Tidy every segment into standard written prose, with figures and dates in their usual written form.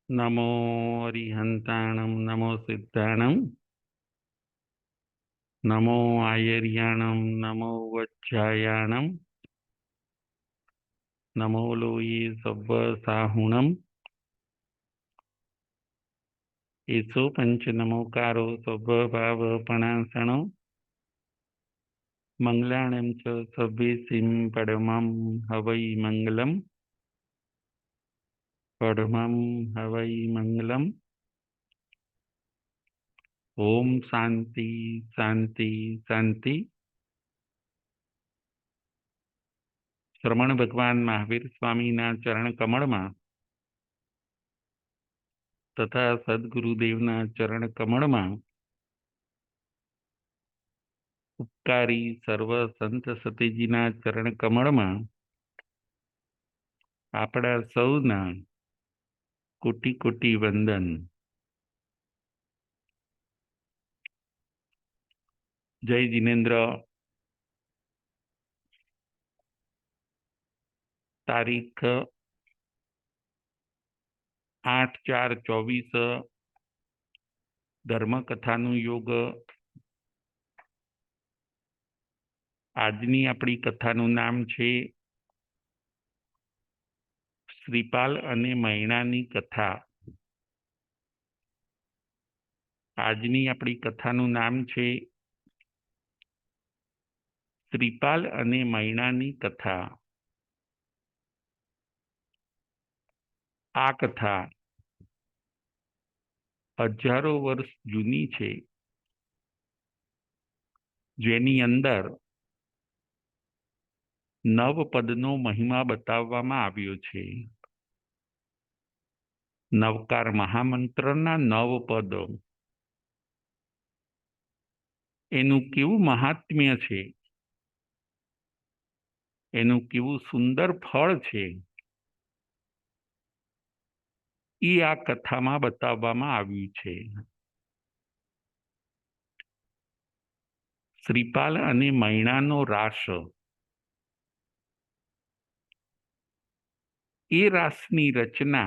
नमो अरिहंताणं नमो सिद्धाणं नमो आयर्याणं नमो वज्रायाणं नमो लोये सव्वसाहुणं एषो पञ्चनमोकारो सव्वभावपणासनो मङ्गलानं च सव्येसिं परमं हवै मङ्गलं परमं हवै मङ्गलम्। ओम शांति शांति शांति। श्रमण भगवान महावीर स्वामी ना चरण कमल में तथा सद्गुरुदेव ना चरण कमल में उपकारी सर्व संत सतीजी ना चरण कमल में आपड़ा सौना कोटि कोटि वंदन। जय जिनेन्द्र। तारीख 8/4/24 धर्मकथानु योग। आजनी अपनी कथानु नाम छे श्रीपाल अने मैणानी कथा। आजनी अपनी कथानु नाम छे श्रीपाल अने मैणानी कथा। आ कथा हजारों वर्ष जूनी छे, जेनी अंदर नवपदनो महिमा बताववामां आव्यो छे। नवकार महामंत्रना नवपद एनुं केवुं महात्म्य छे, एनुं केवुं सुंदर फळ छे, ई आ कथामां बताववामां आव्युं छे। श्रीपाल अने मैणानो रास, ए रासनी रचना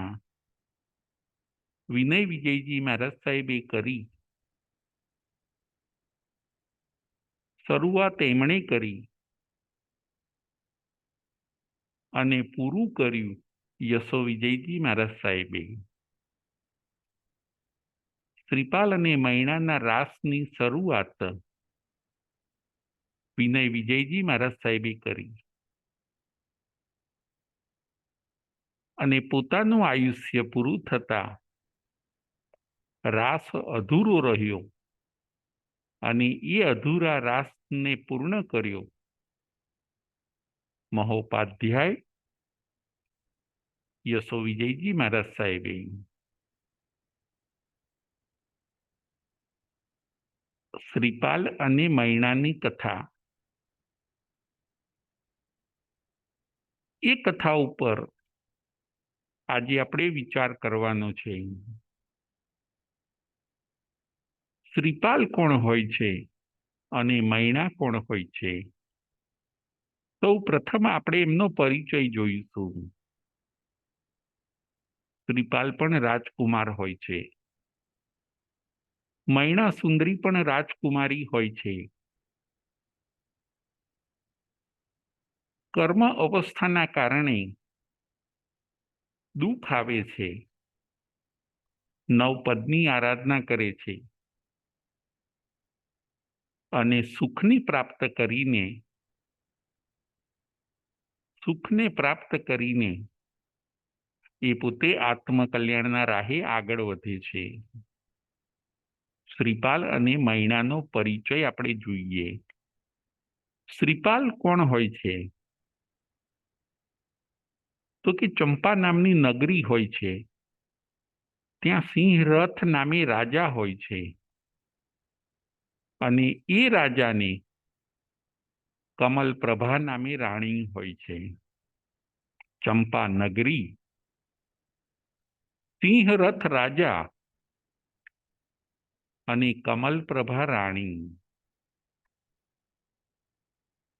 विनय विजयजी महाराज साहेबे करी। शरूआत एमणे करी अने पूरुं कर्युं यशो विजयजी महाराज साहेबे। श्रीपाल अने मैणाना रासनी शरूआत विनय विजयजी महाराज साहेबे करी अने पोतानुं आयुष्य पूरुं थता रास अधूरो रह्यो अने ए अधूरा रास ने पूर्ण कर्यो महोपाध्याय यशो विजयजी महाराज साहेबे। श्रीपाल अने मैणानी कथा, ए कथा उपर आज आपणे विचार करवानो छे। श्रीपाल कोण होय छे अने मैणा कोण होय छे? सौ प्रथम आपणे एमनो परिचय जोईशुं। श्रीपाल पण राजकुमार होय छे, मैणा सुंदरी पण राजकुमारी होय छे। कर्म अवस्थाना कारणे दुख आवे छे, नवपदनी आराधना करे छे अने सुखनी प्राप्त करीने ए पोते आत्मकल्याणना राहे आगळ वधे छे। श्रीपाल अने मैणानो परिचय आपणे जोईए। श्रीपाल कोण होय छे? तो कि चंपा नामनी नगरी होय छे, त्यां सिंहरथ नामे राजा होय छे अने ए राजाने कमल प्रभा नामे राणी होय छे। चंपा नगरी, सिंहरथ राजा अने कमल प्रभा राणी।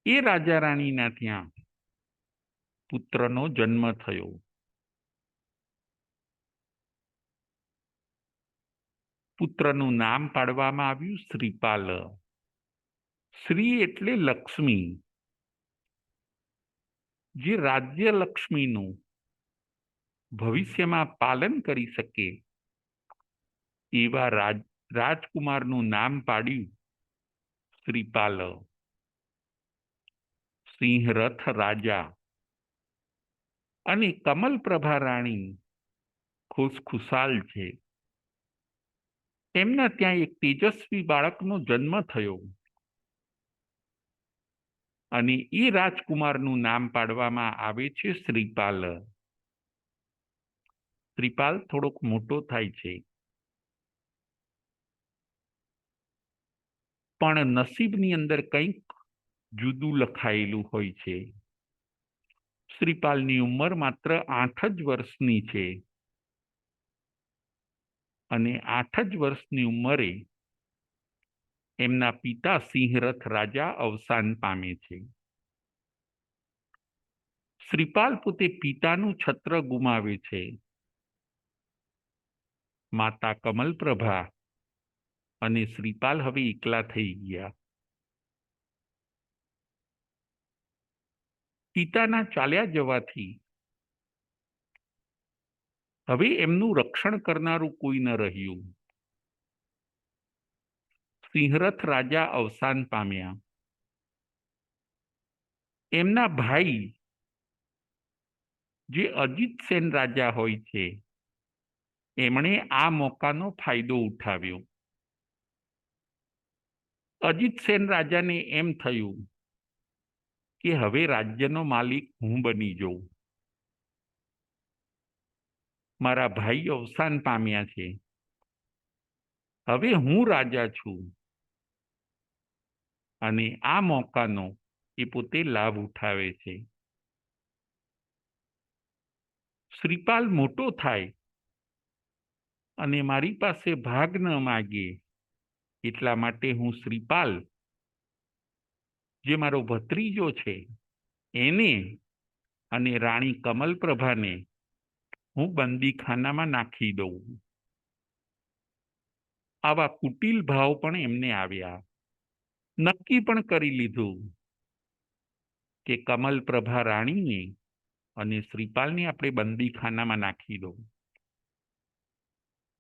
ए राजा राणीना त्यां पुत्रनो जन्म थयो। પુત્રનું નામ પાડવામાં આવ્યું શ્રીપાલ. શ્રી એટલે લક્ષ્મી, જે રાજ્ય લક્ષ્મીનું ભવિષ્યમાં પાલન કરી શકે એવા રાજકુમારનું નામ પાડ્યું શ્રીપાલ. સિંહરથ રાજા અને કમલપ્રભા રાણી ખુશખુશાલ છે. તેમના ત્યાં એક તેજસ્વી બાળકનો જન્મ થયો અને એ રાજકુમારનું નામ પાડવામાં આવે છે શ્રીપાલ. શ્રીપાલ થોડોક મોટો થાય છે, પણ નસીબની અંદર કંઈક જુદું લખાયેલું હોય છે. શ્રીપાલની ઉંમર માત્ર 8 જ વર્ષની છે અને 8 જ વર્ષની ઉંમરે એમના પિતા સિંહરથ રાજા અવસાન પામે છે. શ્રીપાલ પોતે પિતાનું છત્ર ગુમાવે છે. માતા કમલપ્રભા અને શ્રીપાલ હવે એકલા થઈ ગયા. પિતાના ચાલ્યા જવાથી હવે એમનું રક્ષણ કરનારું કોઈ ન રહ્યું. સિંહરથ રાજા અવસાન પામ્યા. એમના ભાઈ જે અજીતસેન રાજા હોય છે, એમણે આ મોકાનો ફાયદો ઉઠાવ્યો. અજીતસેન રાજાને એમ થયું કે હવે રાજ્યનો માલિક હું બની જાઉં. મારા ભાઈ અવસાન પામ્યા છે, હવે હું રાજા છું અને આ મોકાનો એ પોતે લાભ ઉઠાવે છે. શ્રીપાલ મોટો થાય અને મારી પાસે ભાગ ન માગે એટલા માટે હું શ્રીપાલ, જે મારો ભત્રીજો છે, એને અને રાણી કમલપ્રભાને હું બંદીખાનામાં નાખી દઉં. આવા કુટિલ ભાવ પણ એમને આવ્યા. નક્કી પણ કરી લીધું કે કમલપ્રભા રાણીને અને શ્રીપાલને આપણે બંદીખાનામાં નાખી દઉં.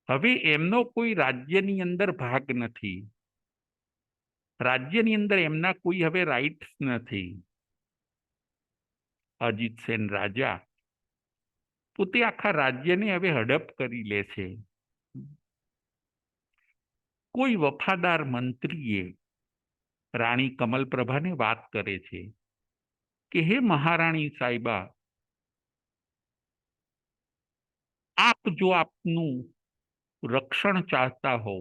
હવે એમનો કોઈ રાજ્યની અંદર ભાગ નથી. રાજ્યની અંદર એમના કોઈ હવે રાઇટ્સ નથી. અજીતસેન રાજા પોતે આખા રાજ્યને હવે હડપ કરી લે છે. કોઈ વફાદાર મંત્રીએ રાણી કમલપ્રભાને વાત કરે છે કે હે મહારાણી સાહેબા, આપ જો આપનું રક્ષણ ચાહતા હો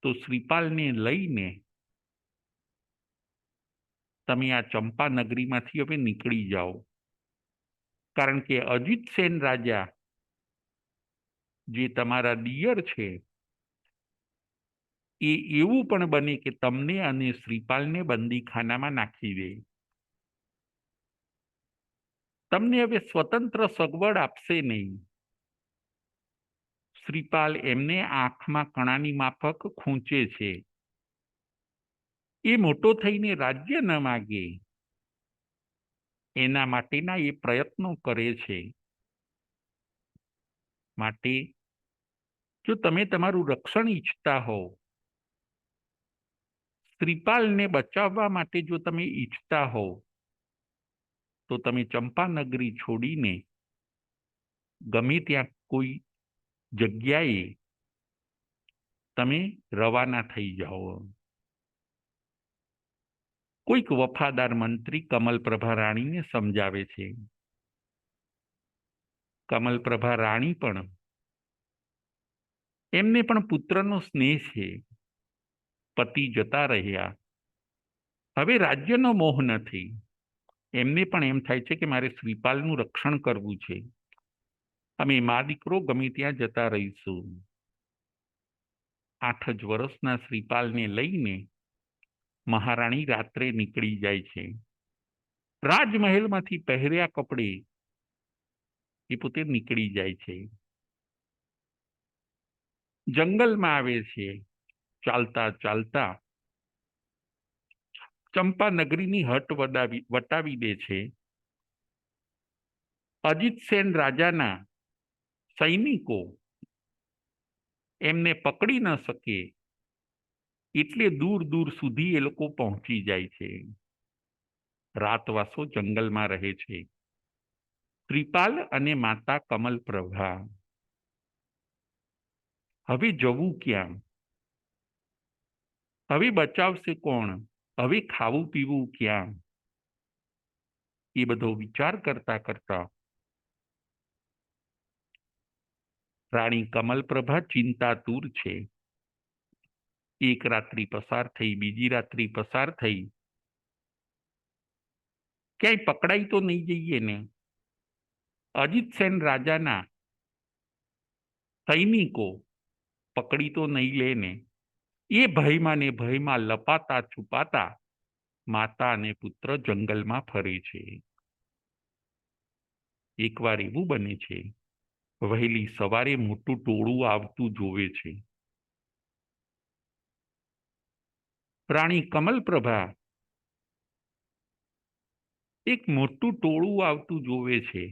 તો શ્રીપાલને લઈને તમે આ ચંપા નગરીમાંથી હવે નીકળી જાઓ. કારણ કે અજીતસેન રાજા, જે તમારા દિયર છે, એ એવું પણ બને કે તમને અને શ્રીપાલને બંદીખાનામાં નાખી દે. તમને હવે સ્વતંત્ર સગવડ આપશે નહીં. શ્રીપાલ એમને આંખમાં કણાની માફક ખૂંચે છે. એ મોટો થઈને રાજ્ય ન માગે એના માટેના એ પ્રયત્નો કરે છે. માટે જો તમે તમારું રક્ષણ ઈચ્છતા હો, શ્રીપાલને બચાવવા માટે જો તમે ઈચ્છતા હો, તો તમે ચંપા નગરી છોડીને ગમે ત્યાં કોઈ જગ્યાએ તમે રવાના થઈ જાઓ. કોઈક વફાદાર મંત્રી કમલપ્રભા રાણીને સમજાવે છે. કમલપ્રભા રાણી પણ, એમને પણ પુત્રનો સ્નેહ છે. પતિ જતા રહ્યા, હવે રાજ્યનો મોહ નથી. એમને પણ એમ થાય છે કે મારે શ્રીપાલનું રક્ષણ કરવું છે. અમે મા દીકરો ગમે ત્યાં જતા રહીશું. 8 જ વર્ષના શ્રીપાલને લઈને મહારાણી રાત્રે નીકળી જાય છે. રાજમહેલમાંથી પહેર્યા કપડે એ પોતે નીકળી જાય છે. જંગલમાં આવે છે. ચાલતા ચાલતા ચંપા નગરીની હટ વટાવી દે છે. અજીતસેન રાજાના સૈનિકો એમને પકડી ન શકે એટલે દૂર દૂર સુધી એ લોકો પહોંચી જાય છે. રાતવાસો જંગલમાં રહે છે. ત્રિપાલ અને માતા કમલપ્રભા. હવે જવું ક્યાં? હવે બચાવશે કોણ? હવે ખાવું પીવું ક્યાં? એ બધો વિચાર કરતા કરતા રાણી કમલપ્રભા ચિંતાતુર છે. એક રાત્રિ પસાર થઈ, બીજી રાત્રિ પસાર થઈ. ક્યાંય પકડાઈ તો નહીં જઈએ ને? અજીતસેન રાજાના સૈનિકો પકડી તો નહીં લે ને? એ ભયમાં ને ભયમાં લપાતા છુપાતા માતા અને પુત્ર જંગલમાં ફરે છે. એકવાર એવું બને છે, વહેલી સવારે મોટું ટોળું આવતું જોવે છે. રાણી કમલપ્રભા એક મોટું ટોળું આવતું જોવે છે.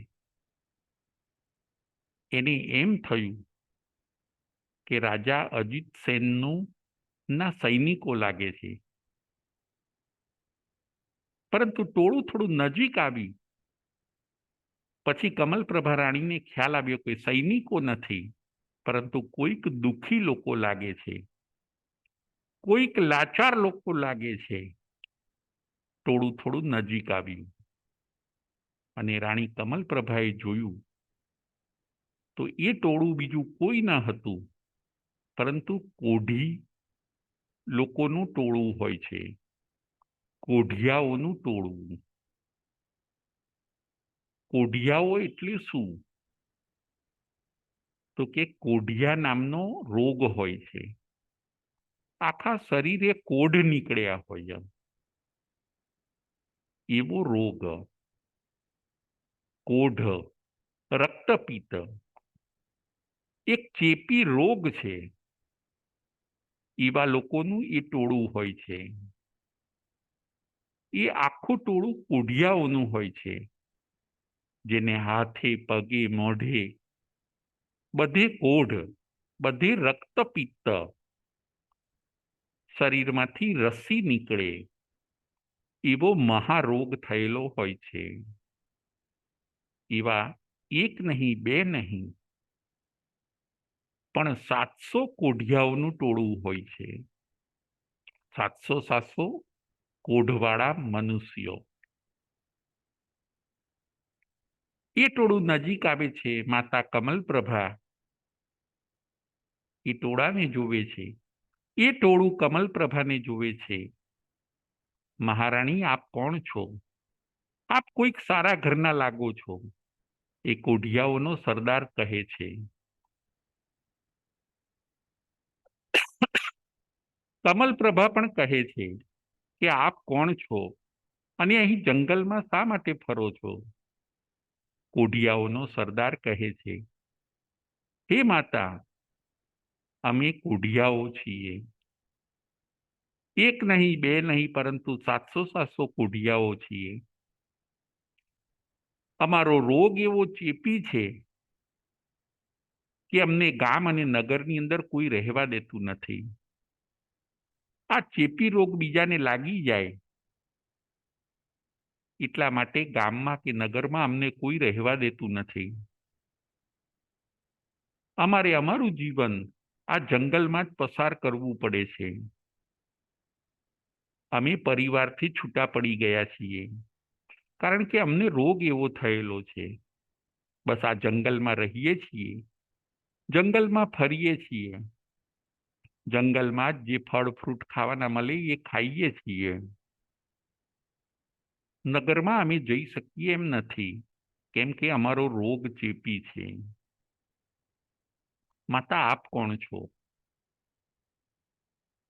એને એમ થયું કે રાજા અજીતસેનનું ના સૈનિકો લાગે છે. પરંતુ ટોળું થોડું નજીક આવી પછી કમલપ્રભા રાણીને ખ્યાલ આવ્યો કે સૈનિકો નથી, પરંતુ કોઈક દુઃખી લોકો લાગે છે, કોઈક લાચાર લોકો લાગે છે. ટોળું થોડું નજીક આવ્યું અને રાણી કમલપ્રભાએ જોયું તો એ ટોળું બીજું કોઈ ન હતું, પરંતુ કોઢી લોકોનું ટોળું હોય છે, કોઢિયાઓનું ટોળું. કોઢિયાઓ એટલે શું? તો કે કોઢિયા નામનો રોગ હોય છે. આખા શરીરે કોઢ નીકળ્યા હોય એવો રોગ. કોઢ, રક્તપિત્ત એક ચેપી રોગ છે. એવા લોકોનું એ ટોળું હોય છે. એ આખું ટોળું કોઢિયાઓનું હોય છે, જેને હાથે પગે મોઢે બધે કોઢ, બધે રક્તપિત્ત, શરીરમાંથી રસી નીકળે એવો મહારોગ થયેલો હોય છે. એવા એક નહીં, બે નહીં, પણ 700 કોઢિયાઓનું ટોળું હોય છે. 700 કોઢવાળા મનુષ્યો. એ ટોળું નજીક આવે છે. માતા કમલપ્રભા એ ટોળાને જોવે છે. એ ટોળું કમલપ્રભાને જોવે છે. મહારાણી, આપ કોણ છો? આપ કોઈક સારા ઘરના લાગો છો. એ કોઢિયાઓનો સરદાર કહે છે. કમલપ્રભા પણ કહે છે કે આપ કોણ છો અને અહીં જંગલમાં શા માટે ફરો છો? કોઢિયાઓનો સરદાર કહે છે, હે માતા, અમે કોઢિયાઓ છીએ. એક નહીં, બે નહીં, પરંતુ 700 કોઢિયાઓ છીએ. અમારો રોગ એવો ચેપી છે કે અમને ગામ અને નગરની અંદર કોઈ રહેવા દેતું નથી. આ ચેપી રોગ બીજાને લાગી જાય એટલા માટે ગામમાં કે નગરમાં અમને કોઈ રહેવા દેતું નથી. અમારે અમારું જીવન આ જંગલમાં જ પસાર કરવું પડે છે. અમે પરિવારથી છૂટા પડી ગયા છીએ, કારણ કે અમને રોગ એવો થયેલો છે. બસ આ જંગલમાં રહીએ છીએ, જંગલમાં ફરીએ છીએ, જંગલમાં જે ફળ ફ્રૂટ ખાવાના મળે એ ખાઈએ છીએ. નગરમાં અમે જઈ શકીએ એમ નથી, કેમ કે અમારો રોગ ચેપી છે. માતા, આપ કોણ છો?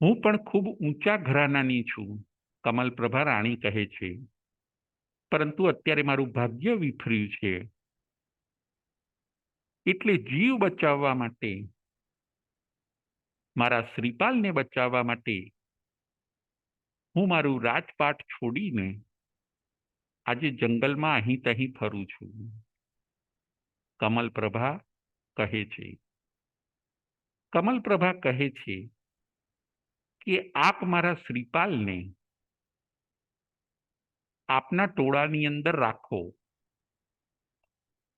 હું પણ ખૂબ ઊંચા ઘરાનાની છું, કમલપ્રભા રાણી કહે છે, પરંતુ અત્યારે મારું ભાગ્ય વિફર્યું છે. એટલે જીવ બચાવવા માટે મારા શ્રીપાલને બચાવવા માટે હું મારું રાજપાટ છોડીને આજે જંગલમાં અહીં તહીં ફરું છું. કમલપ્રભા કહે છે કમલપ્રભા કહે છે કે આપ મારા શ્રીપાલને આપના ટોળાની અંદર રાખો.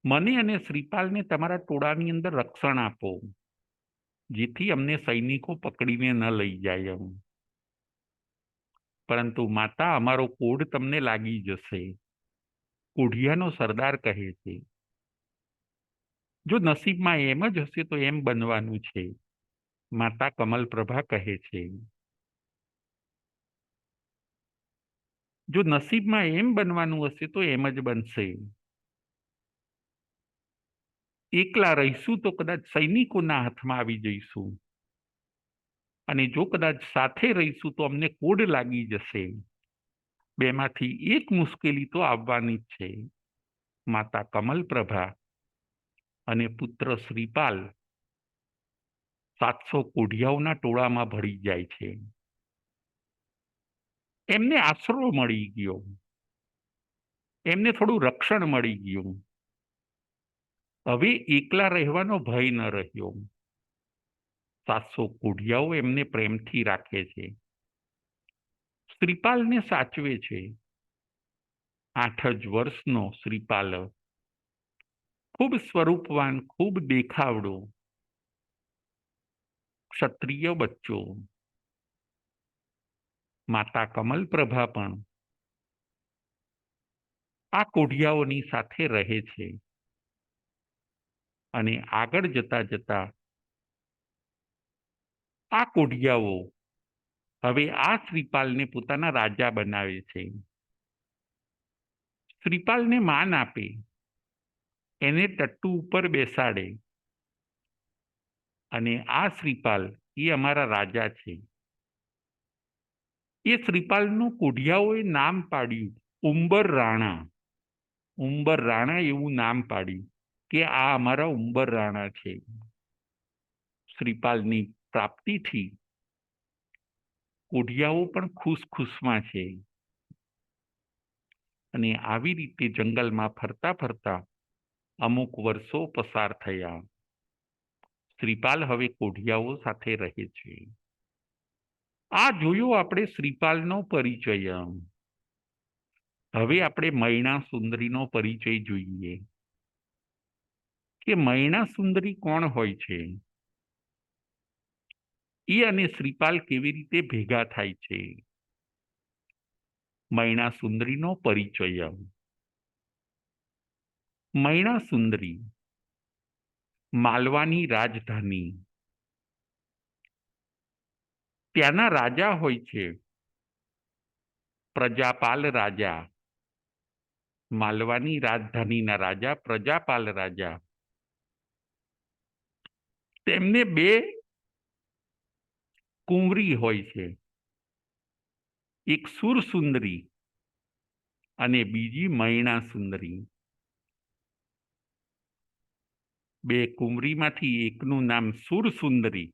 મને અને શ્રીપાલને તમારા ટોળાની અંદર રક્ષણ આપો, જેથી અમને સૈનિકો પકડીને ન લઈ જાય એમ. પરંતુ માતા, અમારો કોડ તમને લાગી જશે. કોઢિયાનો સરદાર કહે છે, જો નસીબમાં એમ જ હશે તો એમ બનવાનું છે. માતા કમલપ્રભા કહે છે, જો નસીબમાં એમ બનવાનું હશે તો એમ જ બનશે. એકલા રહીશું તો કદાચ સૈનિકોના હાથમાં આવી જઈશું, અને જો કદાચ સાથે રહીશું તો અમને કોડ લાગી જશે. બેમાંથી એક મુશ્કેલી તો આવવાની જ છે. માતા કમલપ્રભા અને પુત્ર શ્રીપાલ 700 કોઢિયાઓના ટોળામાં ભળી જાય છે. એમને આશરો મળી ગયો, એમને થોડું રક્ષણ મળી ગયું. હવે એકલા રહેવાનો ભય ન રહ્યો. 700 કોઢિયાઓ એમને પ્રેમથી રાખે છે, શ્રીપાલને સાચવે છે. 8 જ વર્ષનો શ્રીપાલ, ખૂબ સ્વરૂપવાન, ખૂબ દેખાવડો ક્ષત્રિય બચ્ચો. માતા કમલપ્રભા પણ આ કોઢિયાઓની સાથે રહે છે, અને આગળ જતા જતા આ કોઢિયાઓ હવે આ શ્રીપાલને પોતાના રાજા બનાવે છે. શ્રીપાલને માન આપે, એને ટટ્ટુ ઉપર બેસાડે, અને આ શ્રીપાલ એ અમારા રાજા છે. એ શ્રીપાલનું કોઢિયાઓએ નામ પાડ્યું ઉંબર રાણા. ઉંબર રાણા એવું નામ પાડ્યું કે આ અમારા ઉંબર રાણા છે. શ્રીપાલની પ્રાપ્તિથી કોઢિયાઓ પણ ખુશખુશમાં છે. અને આવી રીતે જંગલમાં ફરતા ફરતા અમુક વર્ષો પસાર થયા. શ્રીપાલ હવે કોઢિયાઓ સાથે રહે છે. આ જોયો આપણે શ્રીપાલનો પરિચય. હવે આપણે મૈણા સુંદરીનો પરિચય જોઈએ કે મૈણા સુંદરી કોણ હોય છે, એ અને શ્રીપાલ કેવી રીતે ભેગા થાય છે. મૈણા સુંદરીનો પરિચય. મૈણા સુંદરી માલવાની રાજધાની, ત્યાંના રાજા હોય છે પ્રજાપાલ રાજા. માલવાની રાજધાનીના રાજા પ્રજાપાલ રાજા. તેમને 2 કુંવરી હોય છે, એક સુરસુંદરી અને બીજી મૈણા સુંદરી. 2 કુંવરીમાંથી એકનું નામ સુરસુંદરી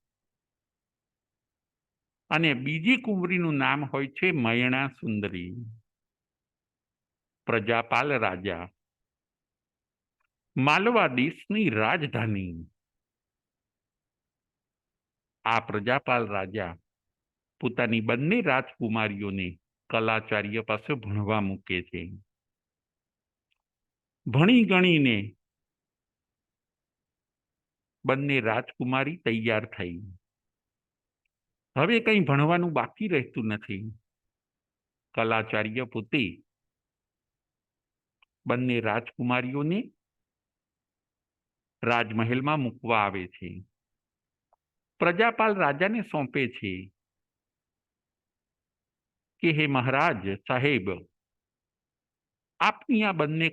અને બીજી કુંવરીનું નામ હોય છે મૈણા સુંદરી. પ્રજાપાલ રાજા, માલવા દેશની રાજધાની. આ પ્રજાપાલ રાજા પોતાની બંને રાજકુમારીઓને કલાચાર્ય પાસે ભણવા મૂકે છે. ભણી ગણીને બંને રાજકુમારી તૈયાર થઈ. હવે કંઈ ભણવાનું બાકી રહેતું નથી. કલાચાર્ય પોતે બંને રાજકુમારીઓને રાજમહેલમાં મૂકવા આવે છે. પ્રજાપાલ રાજાને સોંપે છે કે હે મહારાજ સાહેબ, આપની આ બંને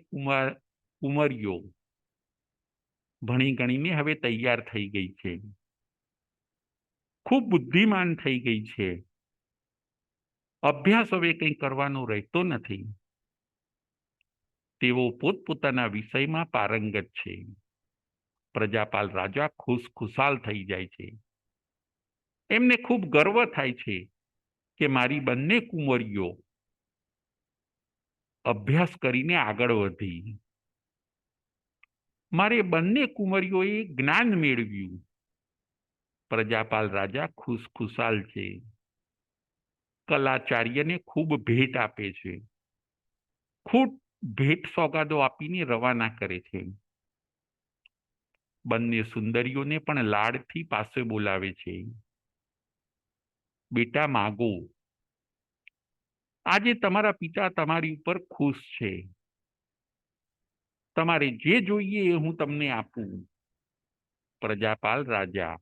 કુંવરીઓ ભણી ગણીને હવે તૈયાર થઈ ગઈ છે, ખૂબ બુદ્ધિમાન થઈ ગઈ છે. અભ્યાસ હવે કંઈ કરવાનો રહેતો નથી. તેઓ પોતપોતાના વિષયમાં પારંગત છે. પ્રજાપાલ રાજા ખુશખુશાલ થઈ જાય છે. એમને ખૂબ ગર્વ થાય છે કે મારી બંને કુંવરીઓ અભ્યાસ કરીને આગળ વધી, મારે બંને કુંવરીઓએ જ્ઞાન મેળવ્યું. પ્રજાપાલ રાજા ખુશખુશાલ છે. કલાચાર્યને ખૂબ ભેટ આપે છે, ખૂબ ભેટ સોગાદો આપીને રવાના કરે છે. બંને સુંદરીઓને પણ લાડથી પાસે બોલાવે છે. બેટા માગો, આજે તમારા પિતા તમારી ઉપર ખુશ છે. તમારે જે જોઈએ એ હું તમને આપું. પ્રજાપાલ રાજા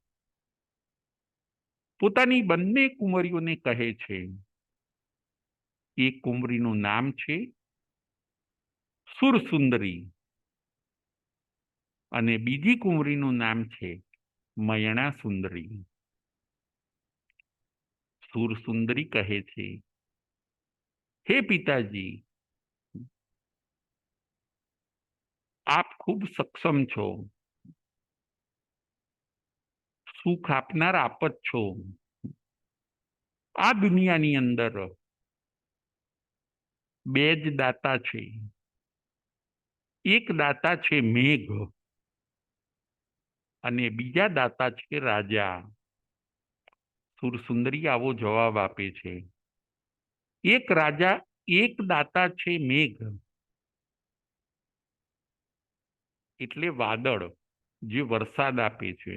પોતાની બંને કુંવરીઓને કહે છે. એક કુંવરીનું નામ છે સુરસુંદરી અને બીજી કુંવરીનું નામ છે મયણા સુંદરી. સુરસુંદરી કહે છે, હે પિતાજી, આપ ખૂબ સક્ષમ છો, સુખ આપનાર આપ જ છો. આ દુનિયાની અંદર બે જ દાતા છે. એક દાતા છે મેઘ અને બીજા દાતા છે રાજા. સુરસુંદરી આવો જવાબ આપે છે. એક રાજા, એક દાતા છે મેઘ એટલે વાદળ જે વરસાદ આપે છે.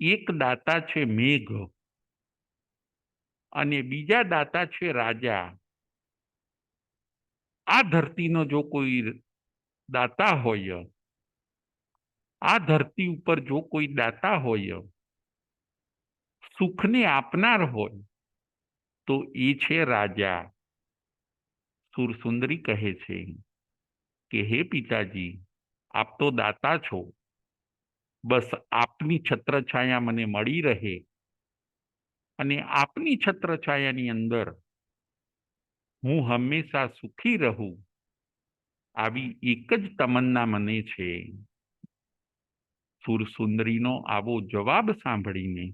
એક દાતા છે મેઘ અને બીજા દાતા છે રાજા. આ ધરતીનો જો કોઈ દાતા હોય, આ ધરતી ઉપર જો કોઈ દાતા હોય, સુખને આપનાર હોય, તો એ છે રાજા. સુરસુંદરી કહે છે કે હે પિતાજી, આપ તો દાતા છો, બસ આપની છત્રછાયા મને મળી રહે અને આપની છત્રછાયાની અંદર હું હંમેશા સુખી રહું, આવી એક જ તમન્ના મને છે. સુરસુંદરીનો આવો જવાબ સાંભળીને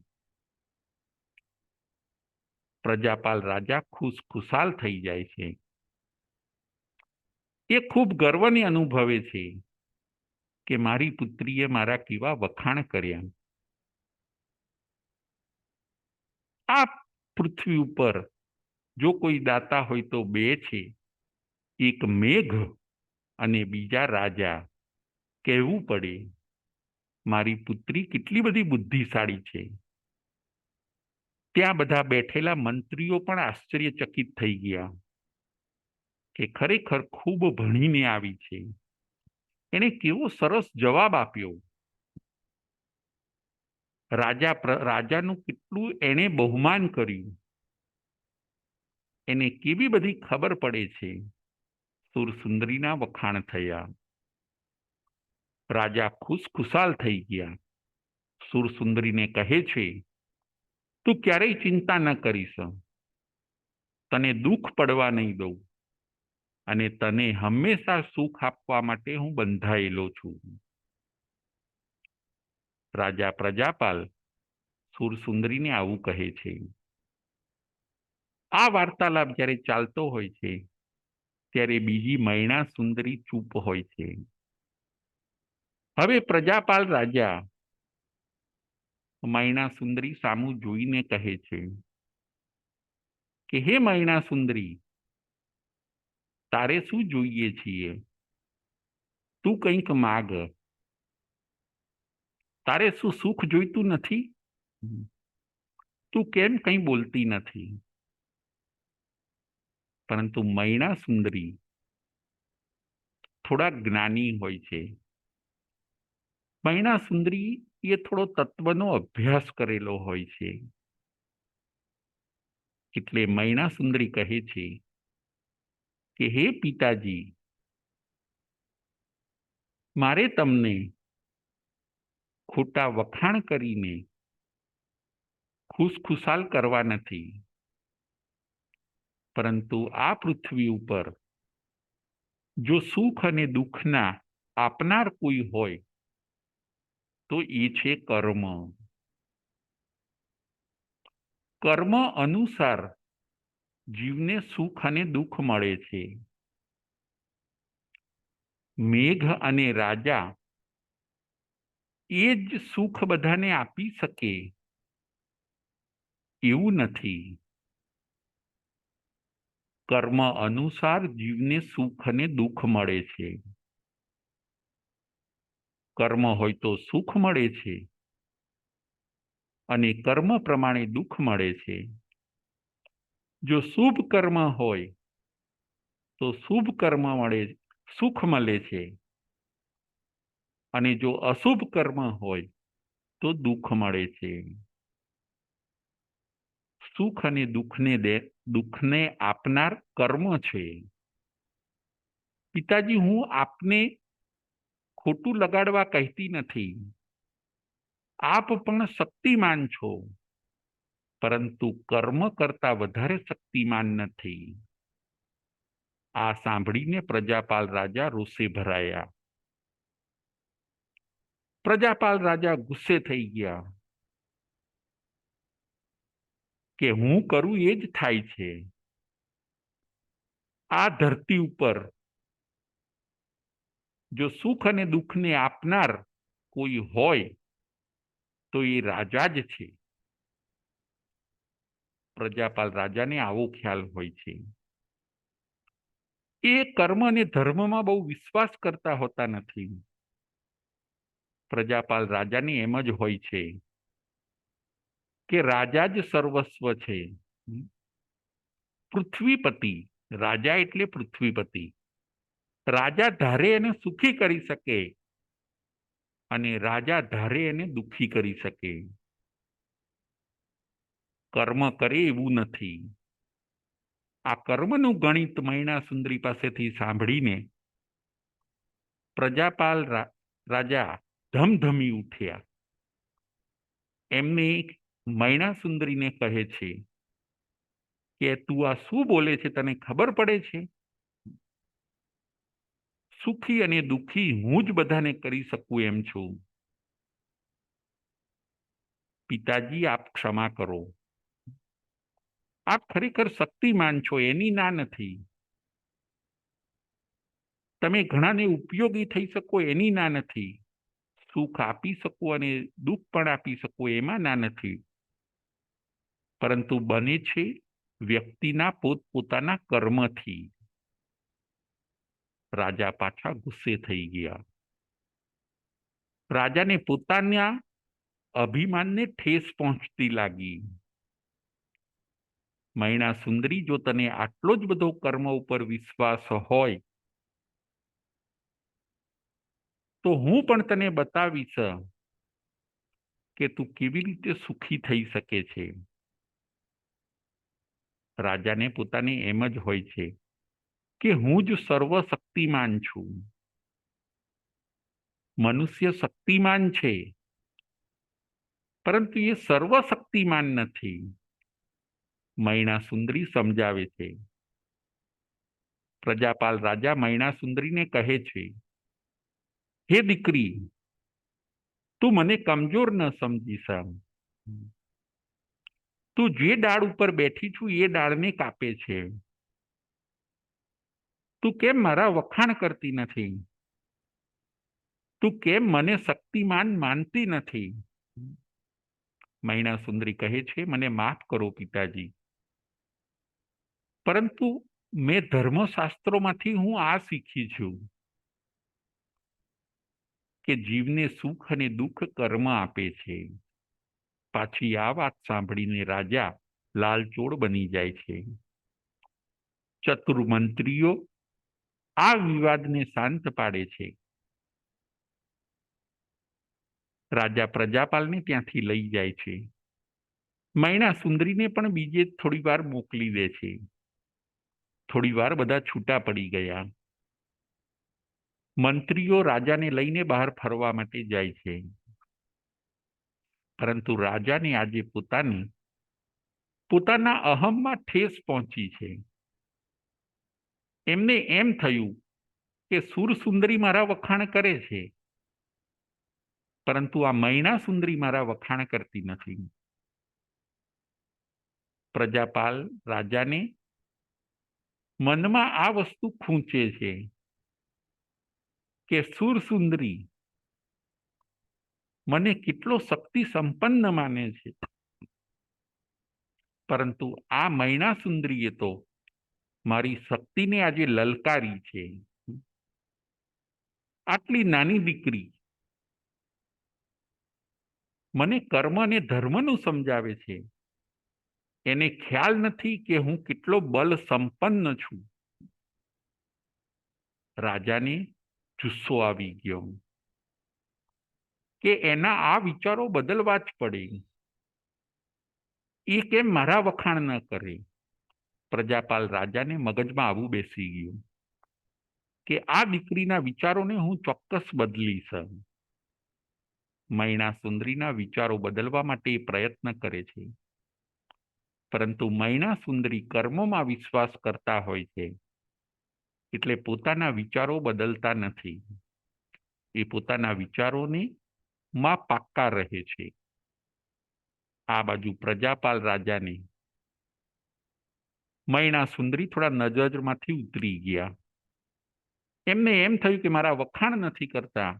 પ્રજાપાલ રાજા ખુશખુશાલ થઈ જાય છે. એ ખૂબ ગર્વને અનુભવે છે કે મારી પુત્રીએ મારા કેવા વખાણ કર્યા. આ પૃથ્વી ઉપર જો કોઈ દાતા હોય તો બે છે, એક મેઘ અને બીજા રાજા. કહેવું પડે, મારી પુત્રી કેટલી બધી બુદ્ધિશાળી છે. ત્યાં બધા બેઠેલા મંત્રીઓ પણ આશ્ચર્યચકિત થઈ ગયા કે ખરેખર ખૂબ ભણીને આવી છે. એને કેવો સરસ જવાબ આપ્યો. રાજાનું કેટલું એણે બહુમાન કર્યું, એને કેવી બધી ખબર પડે છે. સુરસુંદરીના વખાણ થયા. રાજા ખુશખુશાલ થઈ ગયા. સુરસુંદરીને કહે છે, તું ક્યારેય ચિંતા ન કરીશ, તને દુઃખ પડવા નહીં દઉં અને તને હંમેશા સુખ આપવા માટે હું બંધાયેલો છું. રાજા પ્રજાપાલ સુરસુંદરીને આવું કહે છે. આ વાર્તાલાપ જ્યારે ચાલતો હોય છે ત્યારે બીજી મયણા સુંદરી ચૂપ હોય છે. હવે પ્રજાપાલ રાજા મયણા સુંદરી સામું જોઈને કહે છે કે હે મયણા સુંદરી, તારે શું જોઈએ છીએ? તું કંઈક માગ. તારે શું સુખ જોઈતું નથી? તું કેમ કંઈ બોલતી નથી? પરંતુ મયણા સુંદરી થોડા જ્ઞાની હોય છે. મયણા સુંદરી એ થોડો તત્વનો અભ્યાસ કરેલો હોય છે. એટલે મયણા સુંદરી કહે છે કે હે પિતાજી, મારે તમને ખોટા વખાણ કરીને ખુશખુશાલ કરવા નથી, પરંતુ આ પૃથ્વી ઉપર જો સુખ અને દુઃખના આપનાર કોઈ હોય તો એ છે કર્મ. કર્મ અનુસાર જીવને સુખ અને દુઃખ મળે છે. મેઘ અને રાજા એ જ સુખ બધાને આપી શકે એવું નથી. કર્મ અનુસાર જીવને સુખ અને દુઃખ મળે છે. કર્મ હોય તો સુખ મળે છે અને કર્મ પ્રમાણે દુઃખ મળે છે. જો શુભ કર્મ હોય તો શુભ કર્મ મળે, સુખ મળે છે અને જો અશુભ કર્મ હોય તો દુઃખ મળે છે. સુખ અને દુઃખને આપનાર કર્મ છે. પિતાજી, હું આપને ખોટું લગાડવા કહેતી નથી. આપ પણ શક્તિમાન છો, પરંતુ કર્મ કરતા વધારે શક્તિમાન નથી. આ સાંભળીને પ્રજાપાલ રાજા રોષે ભરાયા. પ્રજાપાલ રાજા ગુસ્સે થઈ ગયા કે હું કરું એ જ થાય છે. આ ધરતી ઉપર જો સુખ અને દુઃખને આપનાર કોઈ હોય તો એ રાજા જ છે. પ્રજાપાલ રાજાને આવો ખ્યાલ હોય છે. એ કર્મ અને ધર્મમાં બહુ વિશ્વાસ કરતા હોતા નથી. પ્રજાપાલ રાજાને એમ જ હોય છે કે રાજા જ સર્વસ્વ છે. પૃથ્વીપતિ, રાજા એટલે પૃથ્વીપતિ. રાજા ધારે એને સુખી કરી શકે અને રાજા ધારે એને દુઃખી કરી શકે. કર્મ કરે એવું નથી. આ કર્મનું ગણિત મૈણા સુંદરી પાસેથી સાંભળીને પ્રજાપાલ રાજા ધમધમી ઉઠ્યા. એમને મૈણા સુંદરીને કહે છે કે તું આ શું બોલે છે, તને ખબર પડે છે? સુખી અને દુઃખી હું જ બધાને કરી શકું એમ છું. પિતાજી, આપ ક્ષમા કરો. આપ ખરેખર શક્તિમાન છો, એની ના નથી. તમે ઘણાને ઉપયોગી થઈ શકો એની ના નથી. સુખ આપી શકો અને દુઃખ પણ આપી શકો એમાં ના નથી. પરંતુ બને છે વ્યક્તિના પોતપોતાના કર્મથી. રાજા પાછા ગુસ્સે થઈ ગયા. રાજાને પોતાના અભિમાનને ઠેસ પહોંચતી લાગી. મૈણા સુંદરી, જો તને આટલો જ બધો કર્મ ઉપર વિશ્વાસ હોય તો હું પણ તને બતાવીશ કે તું કેવી રીતે સુખી થઈ શકે છે. રાજાને પોતાને એમ જ હોય છે કે હું જ સર્વશક્તિમાન છું. મનુષ્ય શક્તિમાન છે, પરંતુ એ સર્વશક્તિમાન નથી. મૈણા સુંદરી સમજાવે છે. પ્રજાપાલ રાજા મૈણા સુંદરીને કહે છે, હે દીકરી, તું મને કમજોર ન સમજીશ. તું જે ડાળ ઉપર બેઠી છું એ ડાળને કાપે છે. તું કેમ મારા વખાણ કરતી નથી? તું કેમ મને શક્તિમાન માનતી નથી? મૈણા સુંદરી કહે છે, મને માફ કરો પિતાજી, પરંતુ મેં ધર્મશાસ્ત્રોમાંથી હું આ શીખી છું કે જીવને સુખ અને દુઃખ કર્મ આપે છે. પાછી આ વાત સાંભળીને રાજા લાલચોળ બની જાય છે. ચતુર મંત્રીઓ આ વિવાદને શાંત પાડે છે. રાજા પ્રજાપાલને ત્યાંથી લઈ જાય છે. મૈણા સુંદરીને પણ બીજે થોડી વાર મોકલી દે છે. થોડી વાર બધા છૂટા પડી ગયા. મંત્રીઓ રાજાને લઈને બહાર ફરવા માટે જાય છે. પરંતુ રાજાને આજે પોતાના અહમમાં ઠેસ પહોંચી છે. એમને એમ થયું કે સુરસુંદરી મારા વખાણ કરે છે, પરંતુ આ મૈણા સુંદરી મારા વખાણ કરતી નથી. પ્રજાપાલ રાજાને મનમાં આ વસ્તુ ખૂંચે છે કે સુરસુંદરી મને કેટલો શક્તિ સંપન્ન માને છે, પરંતુ આ મૈણા સુંદરીએ તો મારી શક્તિને આજે લલકારી છે. આટલી નાની દીકરી મને કર્મ અને ધર્મનું સમજાવે છે. એને ખ્યાલ નથી કે હું કેટલો બલ સંપન્ન છું. રાજાને જુસ્સો આવી ગયો કે એના આ વિચારો બદલવા જ પડે. એ કેમ મારા વખાણ ન કરે? પ્રજાપાલ રાજાને મગજમાં આવું બેસી ગયું કે આ દીકરીના વિચારોને હું ચોક્કસ બદલીશ. મૈણા સુંદરીના વિચારો બદલવા માટે એ પ્રયત્ન કરે છે, પરંતુ મૈણા સુંદરી કર્મોમાં વિશ્વાસ કરતા હોય છે, એટલે પોતાના વિચારો બદલતા નથી. એ પોતાના વિચારોને માં પાક્કા રહે છે. આ બાજુ પ્રજાપાલ રાજાને મૈણા સુંદરી થોડા નજરમાંથી ઉતરી ગયા. એમને એમ થયું કે મારા વખાણ નથી કરતા,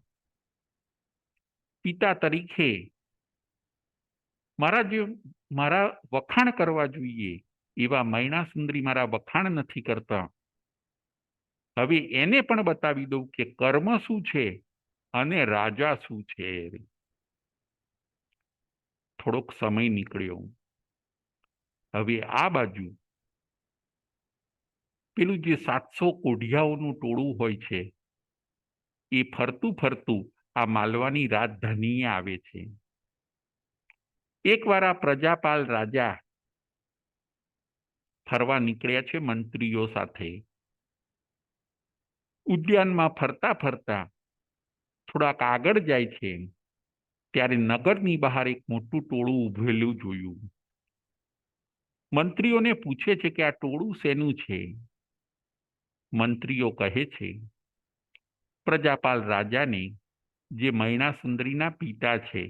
પિતા તરીકે મારા વખાણ કરવા જોઈએ એવા મૈણા સુંદરી મારા વખાણ નથી કરતા. હવે એને પણ બતાવી દઉં કે કર્મ શું છે અને રાજા શું છે. થોડોક સમય નીકળ્યો. હવે આ બાજુ પેલું જે 700 કોઢિયાઓનું ટોળું હોય છે, એ ફરતું ફરતું આ માલવાની રાજધાનીએ આવે છે. એકવાર આ પ્રજાપાલ રાજા ફરવા નીકળ્યા છે મંત્રીઓ સાથે. ઉદ્યાનમાં ફરતા ફરતા થોડાક આગળ જાય છે, ત્યારે નગરની બહાર એક મોટું ટોળું ઉભેલું જોયું. મંત્રીઓને પૂછે છે કે આ ટોળું શેનું છે? મંત્રીઓ કહે છે પ્રજાપાલ રાજાને, જે મૈણા સુંદરીના પિતા છે,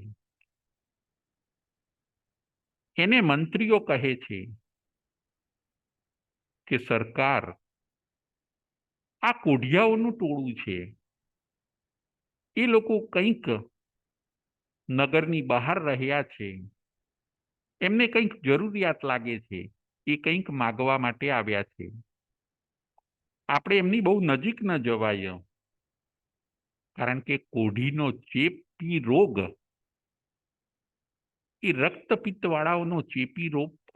એને મંત્રીઓ કહે છે કે સરકાર, આ કોઢિયાઓનું ટોળું છે. એ લોકો કંઈક નગરની બહાર રહ્યા છે. એમને કંઈક જરૂરિયાત લાગે છે. એ કંઈક માગવા માટે આવ્યા છે. આપણે એમની બહુ નજીક ન જવાય, કારણ કે કોઢીનો ચેપી રોગ એ રક્તપિત્ત વાળાઓનો ચેપી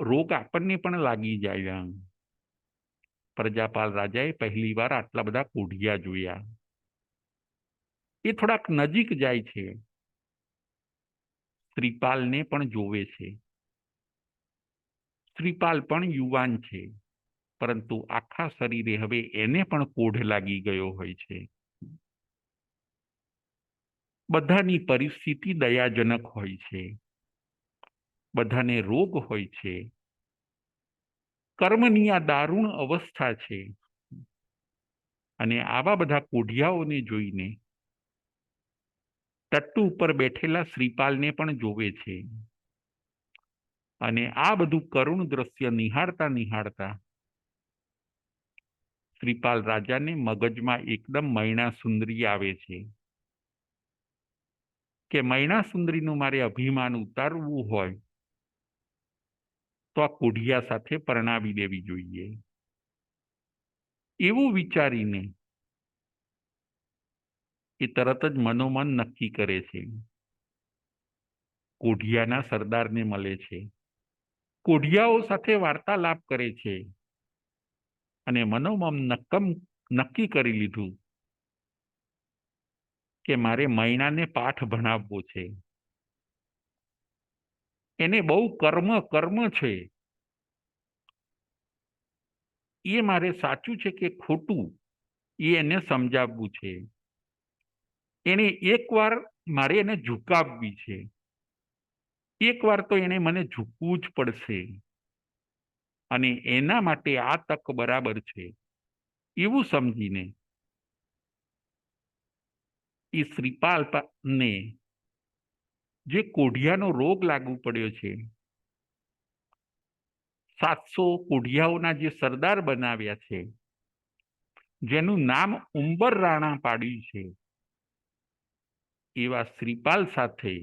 રોગ આપણને પણ લાગી જાય. પ્રજાપાલ રાજાએ પહેલી વાર આટલા બધા કોઢિયા જોયા. એ થોડાક નજીક જાય છે. શ્રીપાલને પણ જોવે છે. શ્રીપાલ પણ યુવાન છે, પરંતુ આખા શરીરે હવે એને પણ કોઢ લાગી ગયો હોય છે. બધાની પરિસ્થિતિ દયાજનક હોય છે. બધાને રોગ હોય છે. કર્મની આ દારૂણ અવસ્થા છે. અને આવા બધા કોઢિયાઓને જોઈને ટટ્ટુ ઉપર બેઠેલા શ્રીપાલને પણ જોવે છે. અને આ બધું કરુણ દ્રશ્ય નિહાળતા નિહાળતા શ્રીપાલ રાજાને મગજમાં એકદમ મૈણા સુંદરી આવે છે કે મૈણા સુંદરીનું મારે અભિમાન ઉતારવું હોય તો આ કોઢિયા સાથે પરણાવી દેવી જોઈએ. એવું વિચારીને એ તરત જ મનોમન નક્કી કરે છે. કોઢિયાના સરદારને મળે છે. કોઢિયાઓ સાથે વાર્તાલાપ કરે છે અને મનોમન નક્કી કરી લીધું કે મારે મૈણાને પાઠ ભણાવવો છે. એને બહુ કર્મ છે. એ મારે સાચું છે કે ખોટું એ એને સમજાવવું છે. એને એકવાર મારે એને ઝુકાવવી છે. એકવાર તો એને મને ઝૂકવું જ પડશે, અને એના માટે આ તક બરાબર છે એવું સમજીને એ શ્રીપાલને જે કોઢિયાનો રોગ લાગુ પડ્યો છે, 700 કોઢિયાઓના જે સરદાર બનાવ્યા છે, જેનું નામ ઉંબર રાણા પાડ્યું છે, એવા શ્રીપાલ સાથે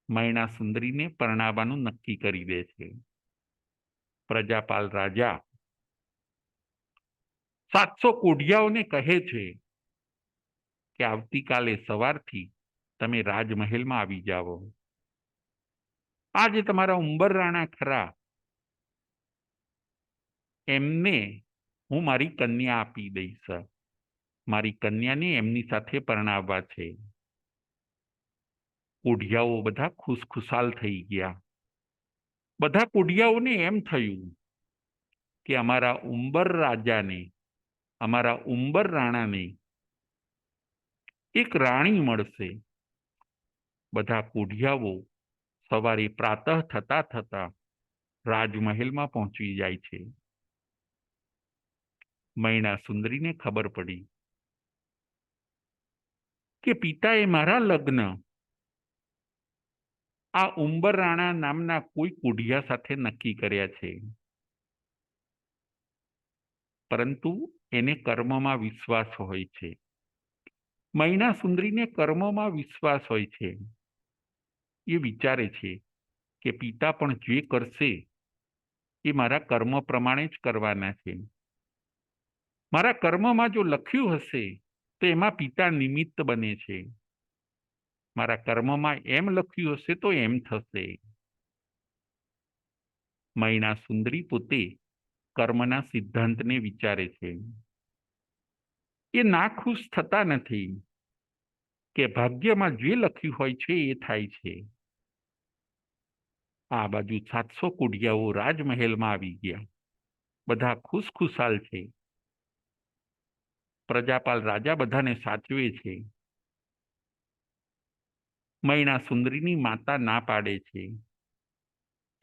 મૈણા સુંદરીને પરણાવવાનું નક્કી કરી દે છે. પ્રજાપાલ રાજા 700 કોઢિયાઓને કહે છે કે આવતીકાલે સવારથી તમે રાજમહેલમાં આવી જાઓ. આ જે તમારા ઉંબર રાણા ખરા, એમને હું મારી કન્યા આપી દઈશ. મારી કન્યાને એમની સાથે પરણાવવા છે. કોઢિયાઓ બધા ખુશખુશાલ થઈ ગયા. બધા કોઢિયાઓને એમ થયું કે અમારા ઉંબર રાજાને, અમારા ઉંબર રાણાને એક રાણી મળશે. બધા કોઢિયાઓ સવારે પ્રાતઃ થતા થતા રાજમહેલમાં પહોંચી જાય છે. મૈણા સુંદરીને ખબર પડી કે પિતાએ મારા લગ્ન આ ઉંબર રાણા નામના કોઈ કોઢિયા સાથે નક્કી કર્યા છે, પરંતુ એને કર્મમાં વિશ્વાસ હોય છે. મૈણા સુંદરીને કર્મમાં વિશ્વાસ હોય છે. એ વિચારે છે કે પિતા પણ જે કરશે એ મારા કર્મ પ્રમાણે જ કરવાના છે. મારા કર્મમાં જો લખ્યું હશે તો એમાં પિતા નિમિત્ત બને છે. મારા કર્મમાં એમ લખ્યું હશે તો એમ થશે. મૈણા સુંદરી પોતે કર્મના સિદ્ધાંતને વિચારે છે. એ નાખુશ થતા નથી કે ભાગ્યમાં જે લખ્યું હોય છે એ થાય છે. આ બાજુ 700 કોઢિયાઓ રાજમહેલમાં આવી ગયા. બધા ખુશખુશાલ છે. પ્રજાપાલ રાજા બધાને સાચવે છે. મૈણા સુંદરીની માતા ના પાડે છે.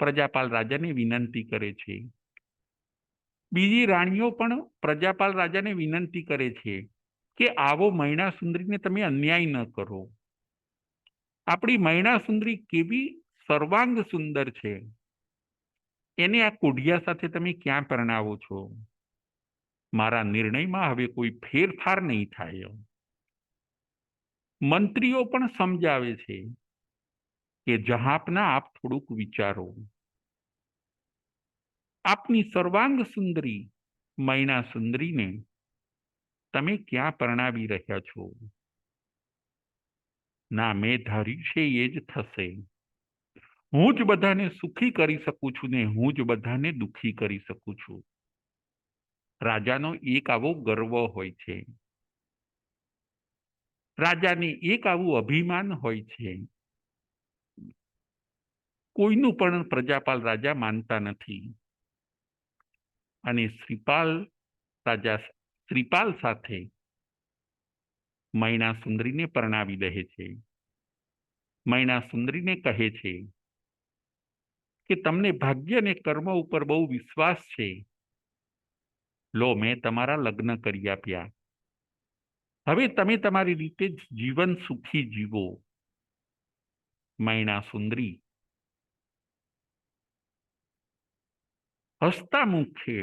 પ્રજાપાલ રાજાને વિનંતી કરે છે. બીજી રાણીઓ પણ પ્રજાપાલ રાજાને વિનંતી કરે છે કે આવો મૈણા સુંદરીને તમે અન્યાય ન કરો. આપણી મૈણા સુંદરી કેવી સર્વાંગ સુંદર છે, એને આ કોઢિયા સાથે તમે ક્યાં પરણાવો છો? મારા નિર્ણયમાં હવે કોઈ ફેરફાર નહીં થાય. મંત્રીઓ પણ સમજાવે છે કે જહાંપના, આપ થોડુંક વિચારો. આપની સર્વાંગ સુંદરી મૈણા સુંદરીને તમે ક્યાં પરણાવી રહ્યા છો? ના, મેં ધાર્યું છે એ જ થશે. હું જ બધાને સુખી કરી શકું છું ને હું જ બધાને દુઃખી કરી શકું છું. રાજાનો એક આવો ગર્વ હોય છે. રાજાને એક આવું અભિમાન હોય છે. કોઈનું પણ પ્રજાપાલ રાજા માનતા નથી. અને શ્રીપાલ રાજા શ્રીપાલ સાથે મૈણા સુંદરીને પરણાવી દે છે. મૈણા સુંદરીને કહે છે કે તમને ભાગ્ય અને કર્મ ઉપર બહુ વિશ્વાસ છે. લો, મેં તમારા લગ્ન કરી આપ્યા. હવે તમે તમારી રીતે જ જીવન સુખી જીવો. મૈણા સુંદરી હસતા મુખે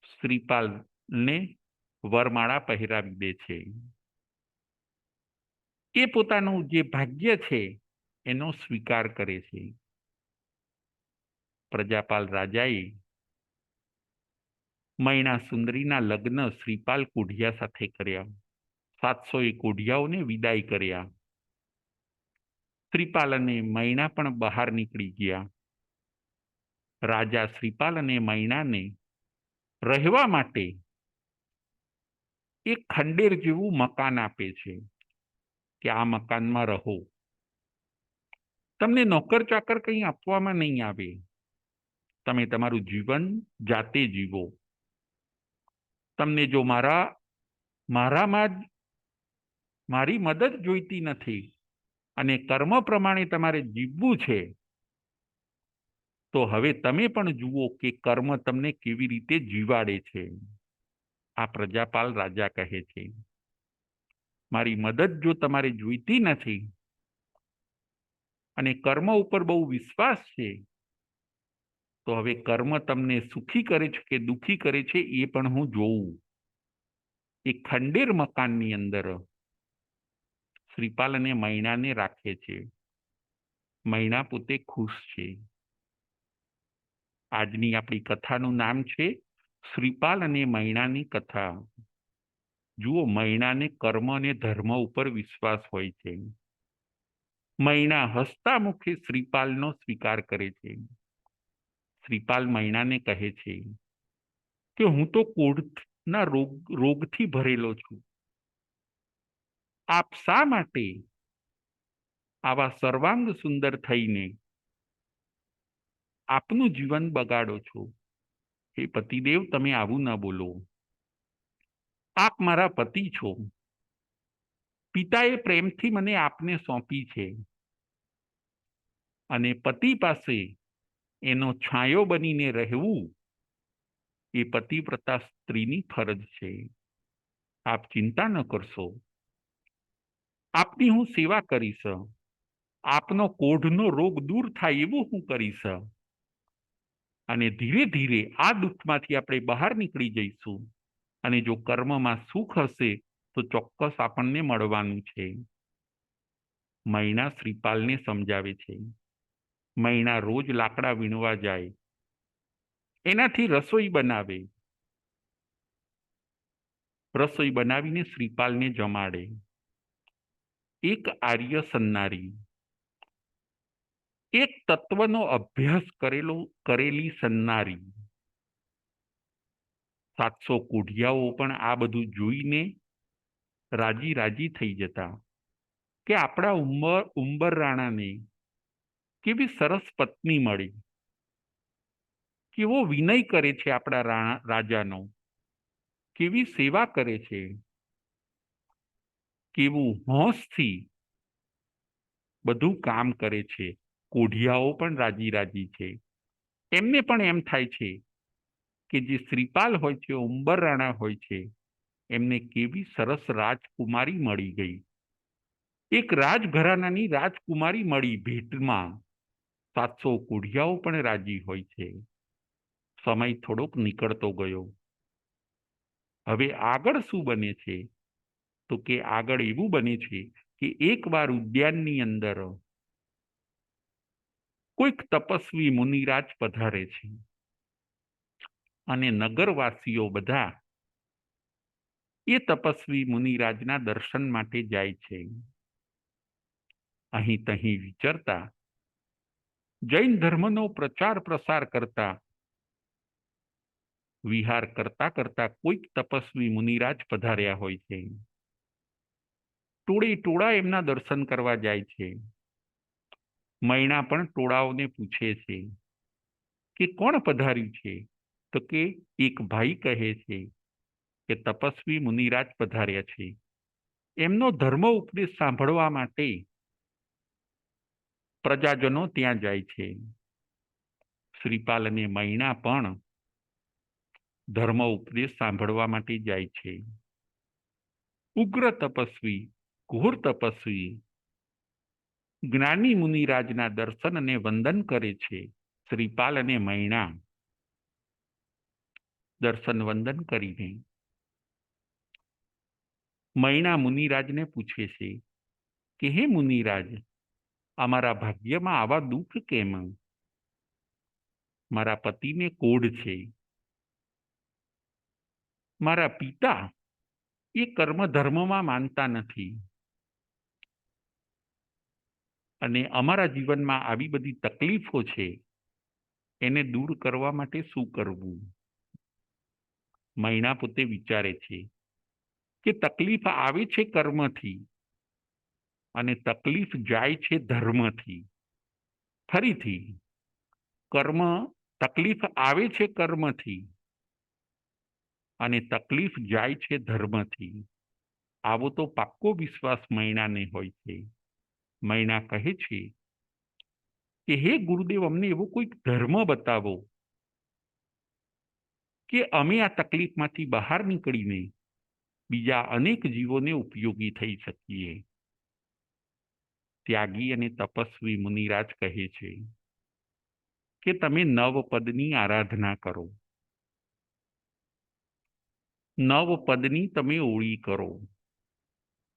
શ્રીપાલને વરમાળા પહેરાવી દે છે. એ પોતાનું જે ભાગ્ય છે એનો સ્વીકાર કરે છે. પ્રજાપાલ રાજાએ મૈણા સુંદરીના લગ્ન શ્રીપાલ કોઢિયા સાથે કર્યા. 700 કોઢિયાઓને વિદાય કર્યા. શ્રીપાલ અને મૈણા પણ બહાર નીકળી ગયા. રાજા શ્રીપાલ અને મૈણાને રહેવા માટે એક ખંડેર જેવું મકાન આપે છે કે આ મકાનમાં રહો. તમને નોકર ચાકર કંઈ આપવામાં નહીં આવે. તમે તમારું જીવન જાતે જીવો. તમને જો મારામાં મારી મદદ જોઈતી નથી અને કર્મ પ્રમાણે તમારે જીવવું છે, તો હવે તમે પણ જુઓ કે કર્મ તમને કેવી રીતે જીવાડે છે. આ પ્રજાપાલ રાજા કહે છે, મારી મદદ જો તમારે જોઈતી નથી અને કર્મ ઉપર બહુ વિશ્વાસ છે, તો તો હવે કર્મ તમને સુખી કરે છે કે દુઃખી કરે છે એ પણ હું જોઉં. એ ખંડેર મકાનની અંદર શ્રીપાલ અને મૈણાને રાખે છે. મૈણા પોતે ખુશ છે. આજની આપણી કથાનું નામ છે શ્રીપાલ અને મૈણાની કથા. જુઓ, મૈણાને કર્મ અને ધર્મ ઉપર વિશ્વાસ હોય છે. મૈણા હસતા મુખે શ્રીપાલનો સ્વીકાર કરે છે. શ્રીપાલ મૈણાને કહે છે કે હું તો કોઢના રોગથી ભરેલો છું. આપ શા માટે આવા સર્વાંગ સુંદર થઈને આપનું જીવન બગાડો છો? હે પતિદેવ, તમે આવું ન બોલો. આપ મારા પતિ છો. પિતાએ પ્રેમથી મને આપને સોંપી છે અને પતિ પાસે એનો છાંયો બનીને રહેવું એ પતિવ્રતા સ્ત્રીની ફરજ છે. આપ ચિંતા ન કરશો. આપની હું સેવા કરીશ. આપનો કોઢનો રોગ દૂર થાય એવું હું કરીશ. અને ધીરે ધીરે આ દુઃખમાંથી આપણે બહાર નીકળી જઈશું. અને જો કર્મમાં સુખ હશે તો ચોક્કસ આપણને મળવાનું છે. મૈણા શ્રીપાલને સમજાવે છે. મૈણા રોજ લાકડા વીણવા જાય, એનાથી રસોઈ બનાવે, રસોઈ બનાવીને શ્રીપાલને જમાડે. એક આર્ય સન્નારી, એક તત્વનો અભ્યાસ કરેલી સન્નારી, 700 કોઢિયાઓ પણ આ બધું જોઈને રાજી રાજી થઈ જતા કે આપણા ઉંબર રાણાને કેવી સરસ પત્ની મળી, કેવો વિનય કરે છે આપણા રાજાનો, કેવી સેવા કરે છે, કેવું હોંશથી બધું કામ કરે છે. કોઢિયાઓ પણ રાજી રાજી છે. એમને પણ એમ થાય છે કે જે શ્રીપાલ હોય છે, ઉંબર રાણા હોય છે, એમને કેવી સરસ રાજકુમારી મળી ગઈ. એક રાજઘરાનાની રાજકુમારી મળી ભેટમાં. 700 કોઢિયાઓ પણ રાજી હોય છે. સમય થોડોક નીકળતો ગયો. હવે આગળ શું બને છે? તો કે આગળ એવું બને છે કે એકવાર ઉદ્યાનની અંદર કોઈક તપસ્વી મુનિરાજ પધારે છે અને નગરવાસીઓ બધા એ તપસ્વી મુનિરાજના દર્શન માટે જાય છે. અહીં તહીં વિચરતા, જૈન ધર્મનો પ્રચાર પ્રસાર કરતા, વિહાર કરતા કરતા કોઈક તપસ્વી મુનિરાજ પધાર્યા હોય છે. ટોળે ટોળા એમના દર્શન કરવા જાય છે. મૈણા પણ ટોળાઓને પૂછે છે કે કોણ પધાર્યું છે? તો કે એક ભાઈ કહે છે કે તપસ્વી મુનિરાજ પધાર્યા છે. એમનો ધર્મ ઉપદેશ સાંભળવા માટે પ્રજાજનો ત્યાં જાય છે. શ્રીપાલ અને મૈણા પણ ધર્મ ઉપદેશ સાંભળવા માટે જાય છે. ઉગ્ર તપસ્વી, ઘોર તપસ્વી જ્ઞાની મુનિરાજના દર્શન અને વંદન કરે છે. શ્રીપાલ અને મૈણા દર્શન વંદન કરીને મૈણા મુનિરાજને પૂછે છે કે હે મુનિરાજ, અમારા ભાગ્યમાં આવા દુઃખ કેમ? મારા પતિને કોઢ છે. મારા પિતા એ કર્મ ધર્મમાં માનતા નથી અને અમારા જીવનમાં આવી બધી તકલીફો છે, એને દૂર કરવા માટે શું કરવું? મૈણા પોતે વિચારે છે કે તકલીફ આવે છે કર્મથી અને તકલીફ જાય છે ધર્મથી. ફરીથી તકલીફ આવે છે કર્મથી અને તકલીફ જાય છે ધર્મથી. આવો તો પાક્કો વિશ્વાસ મૈણાને હોય છે. મૈણા કહે છે કે હે ગુરુદેવ, અમને એવો કોઈક ધર્મ બતાવો કે અમે આ તકલીફમાંથી બહાર નીકળીને બીજા અનેક જીવોને ઉપયોગી થઈ શકીએ. ત્યાગી અને તપસ્વી મુનિરાજ કહે છે કે તમે નવપદની આરાધના કરો, નવપદની તમે ઓળી કરો.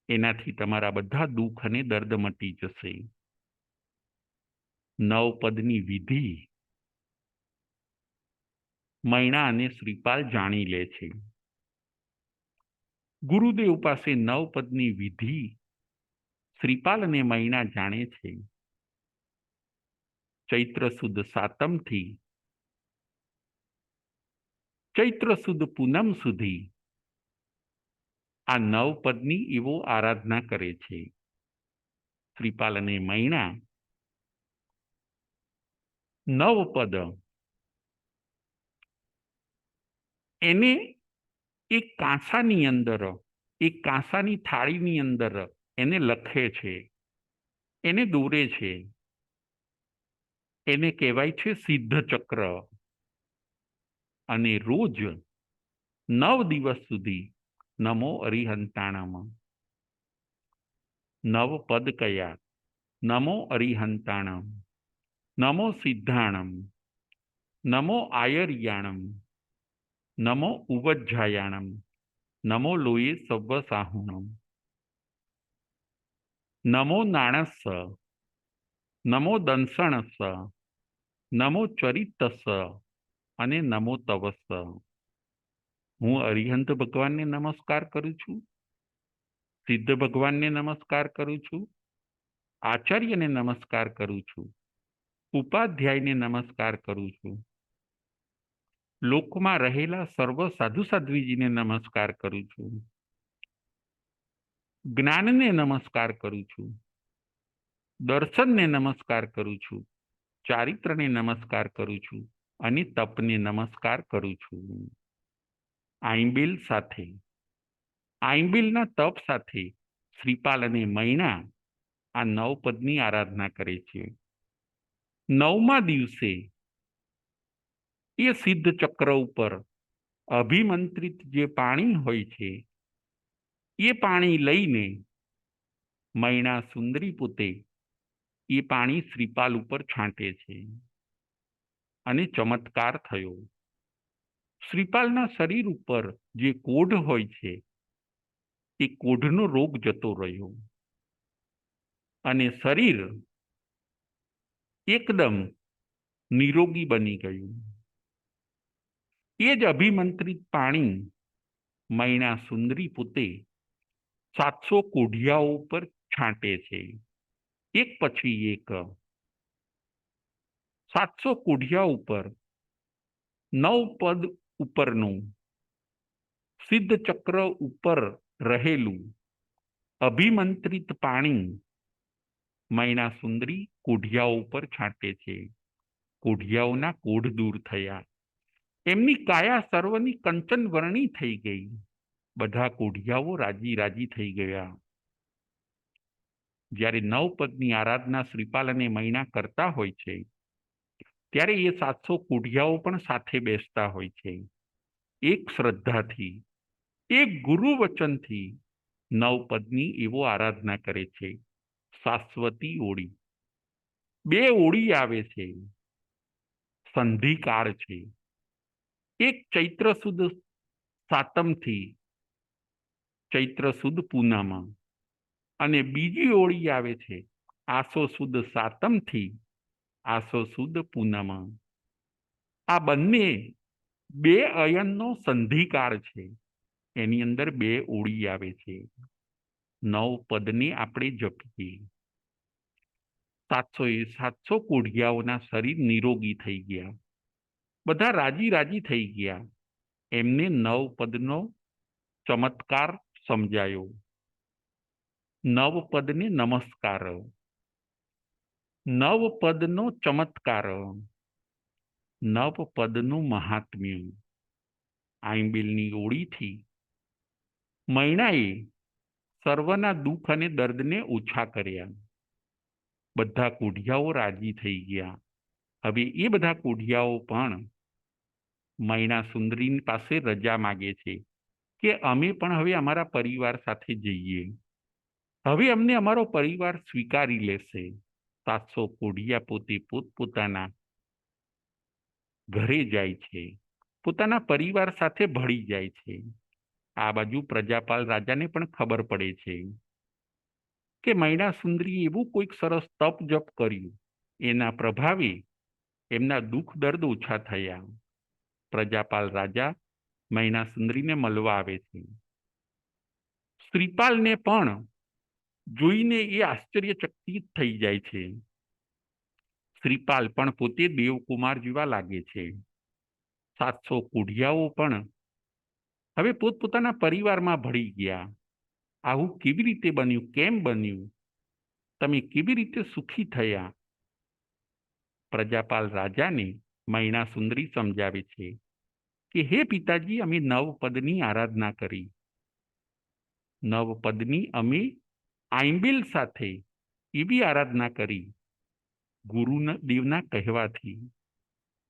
એનાથી તમારા બધા દુઃખ અને દર્દ મટી જશે. નવપદની વિધિ મૈણા અને શ્રીપાલ જાણી લે છે. ગુરુદેવ પાસે નવપદની વિધિ શ્રીપાલ અને મૈણા જાણે છે. ચૈત્ર સુદ સાતમથી ચૈત્ર સુદ પૂનમ સુધી આ નવપદની એવો આરાધના કરે છે. શ્રીપાલ અને મૈણા નવપદ એને એક કાંસાની અંદર, એક કાંસાની થાળીની અંદર એને લખે છે, એને દોરે છે. એને કહેવાય છે સિદ્ધ ચક્ર. અને રોજ 9 દિવસ સુધી નમો અરિહંતાણમ, નવ પદ કયા? નમો અરિહંતાણમ, નમો સિદ્ધાણમ, નમો આયર્યાણમ, નમો ઉવજ્જાયાણમ, નમો લોયે સવ્વ સાહુણમ, નમો નાણસ્સ, નમો દંસણસ્સ, નમો ચરિતસ્સ અને નમો તવસ્સ. હું અરિહંત ભગવાનને નમસ્કાર કરું છું, સિદ્ધ ભગવાનને નમસ્કાર કરું છું, આચાર્યને નમસ્કાર કરું છું, ઉપાધ્યાયને નમસ્કાર કરું છું, લોકમાં રહેલા સર્વ સાધુ સાધ્વીજીને નમસ્કાર કરું છું, જ્ઞાનને નમસ્કાર કરું છું, દર્શનને નમસ્કાર કરું છું, ચારિત્રને નમસ્કાર કરું છું અને તપને નમસ્કાર કરું છું. આઈંબિલ સાથે, આઈંબિલના તપ સાથે શ્રીપાલ અને મૈણા આ નવપદની આરાધના કરે છે. 9મા દિવસે એ સિદ્ધ ચક્ર ઉપર અભિમંત્રિત જે પાણી હોય છે એ પાણી લઈને મૈણા સુંદરી પોતે એ પાણી શ્રીપાલ ઉપર છાંટે છે અને ચમત્કાર થયો. શ્રીપાલના શરીર ઉપર જે કોઢ હોય છે એ કોઢનો રોગ જતો રહ્યો અને શરીર એકદમ નિરોગી બની ગયું. એ જ અભિમંત્રિત પાણી મૈણા સુંદરી પોતે 700 કોઢિયાઓ પર છાંટે છે, એક પછી એક. 700 કોઢિયા ઉપર 9 પદ ઉપરનું સિદ્ધ ચક્ર ઉપર રહેલું અભિમંત્રિત પાણી મૈણા સુંદરી કોઢિયાઓ ઉપર છાંટે છે. કોઢિયાઓના કોઢ દૂર થયા, એમની કાયા સર્વની કંચન વર્ણી થઈ ગઈ. બધા કોઢિયાઓ રાજી રાજી થઈ ગયા. જ્યારે નવપદની આરાધના શ્રીપાલ અને મૈણા કરતા હોય છે ત્યારે એ 700 કોઢિયાઓ પણ સાથે બેસતા હોય છે. એક શ્રદ્ધાથી, એક ગુરુ વચનથી નવપદની એવો આરાધના કરે છે. શાશ્વતી ઓળી, 2 ઓળી આવે છે, સંધિકાળ છે. એક ચૈત્ર સુદ સાતમથી ચૈત્ર સુદ પૂનમ અને બીજી ઓળી આવે છે આસો સુદ સાતમથી આસો સુદ પૂનમ. આ બંને 2 અયનનો સંધિકાળ છે. એની અંદર 2 ઓળી આવે છે. 9 પદને આપણે જપીએ. 700 કોઢિયાઓના શરીર નિરોગી થઈ ગયા, બધા રાજી રાજી થઈ ગયા. એમને 9 પદનો ચમત્કાર સમજાયો. 9 પદને નમસ્કાર, 9 પદનો ચમત્કાર, 9 પદનું મહાત્મ્ય. આઈંબિલની ઓળીથી મૈણાએ સર્વના દુઃખ અને દર્દને ઓછા કર્યા. બધા કોઢિયાઓ રાજી થઈ ગયા. હવે એ બધા કોઢિયાઓ પણ મૈણા સુંદરી પાસે રજા માગે છે કે અમે પણ હવે અમારા પરિવાર સાથે જઈએ. હવે અમને અમારો પરિવાર સ્વીકારી લેશે. 700 કોઢિયા પોતે પોતપોતાના ઘરે જાય છે, પોતાના પરિવાર સાથે ભળી જાય છે. આ બાજુ પ્રજાપાલ રાજાને પણ ખબર પડે છે કે મૈના સુંદરી એવું કોઈક સરસ તપ જપ કર્યું, એના પ્રભાવે એમના દુઃખ દર્દ ઓછા થયા. પ્રજાપાલ રાજા મૈના સુંદરીને મળવા આવે છે. શ્રીપાલને પણ જોઈને એ આશ્ચર્યચકિત થઈ જાય છે. શ્રીપાલ પણ પોતે દેવકુમાર જેવા લાગે છે. 700 કોઢિયાઓ પણ હવે પોતપોતાના પરિવારમાં ભળી ગયા. આવું કેવી રીતે બન્યું? કેમ બન્યું? તમે કેવી રીતે સુખી થયા? પ્રજાપાલ રાજાને મૈના સુંદરી સમજાવે છે કે હે પિતાજી, અમે નવપદની આરાધના કરી. નવપદની અમે આઈંબિલ સાથે એવી આરાધના કરી ગુરુદેવના કહેવાથી,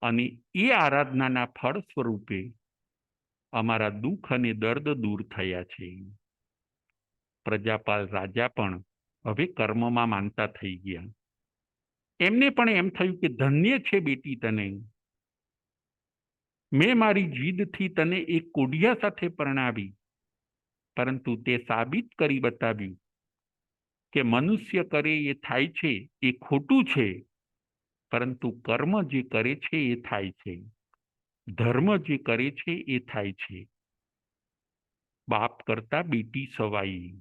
અને એ આરાધનાના ફળ સ્વરૂપે અમારા દુઃખ અને દર્દ દૂર થયા છે. પ્રજાપાલ રાજા પણ હવે કર્મમાં માનતા થઈ ગયા. એમને પણ એમ થયું કે ધન્ય છે બેટી તને, મેં મારી જીદથી તને એક કોઢિયા સાથે પરણાવી, પરંતુ તે સાબિત કરી બતાવ્યું કે મનુષ્ય કરે એ થાય છે એ ખોટું છે, પરંતુ કર્મ જે કરે છે એ થાય છે, ધર્મ જે કરે છે એ થાય છે. બાપ કરતા બેટી સવાઈ.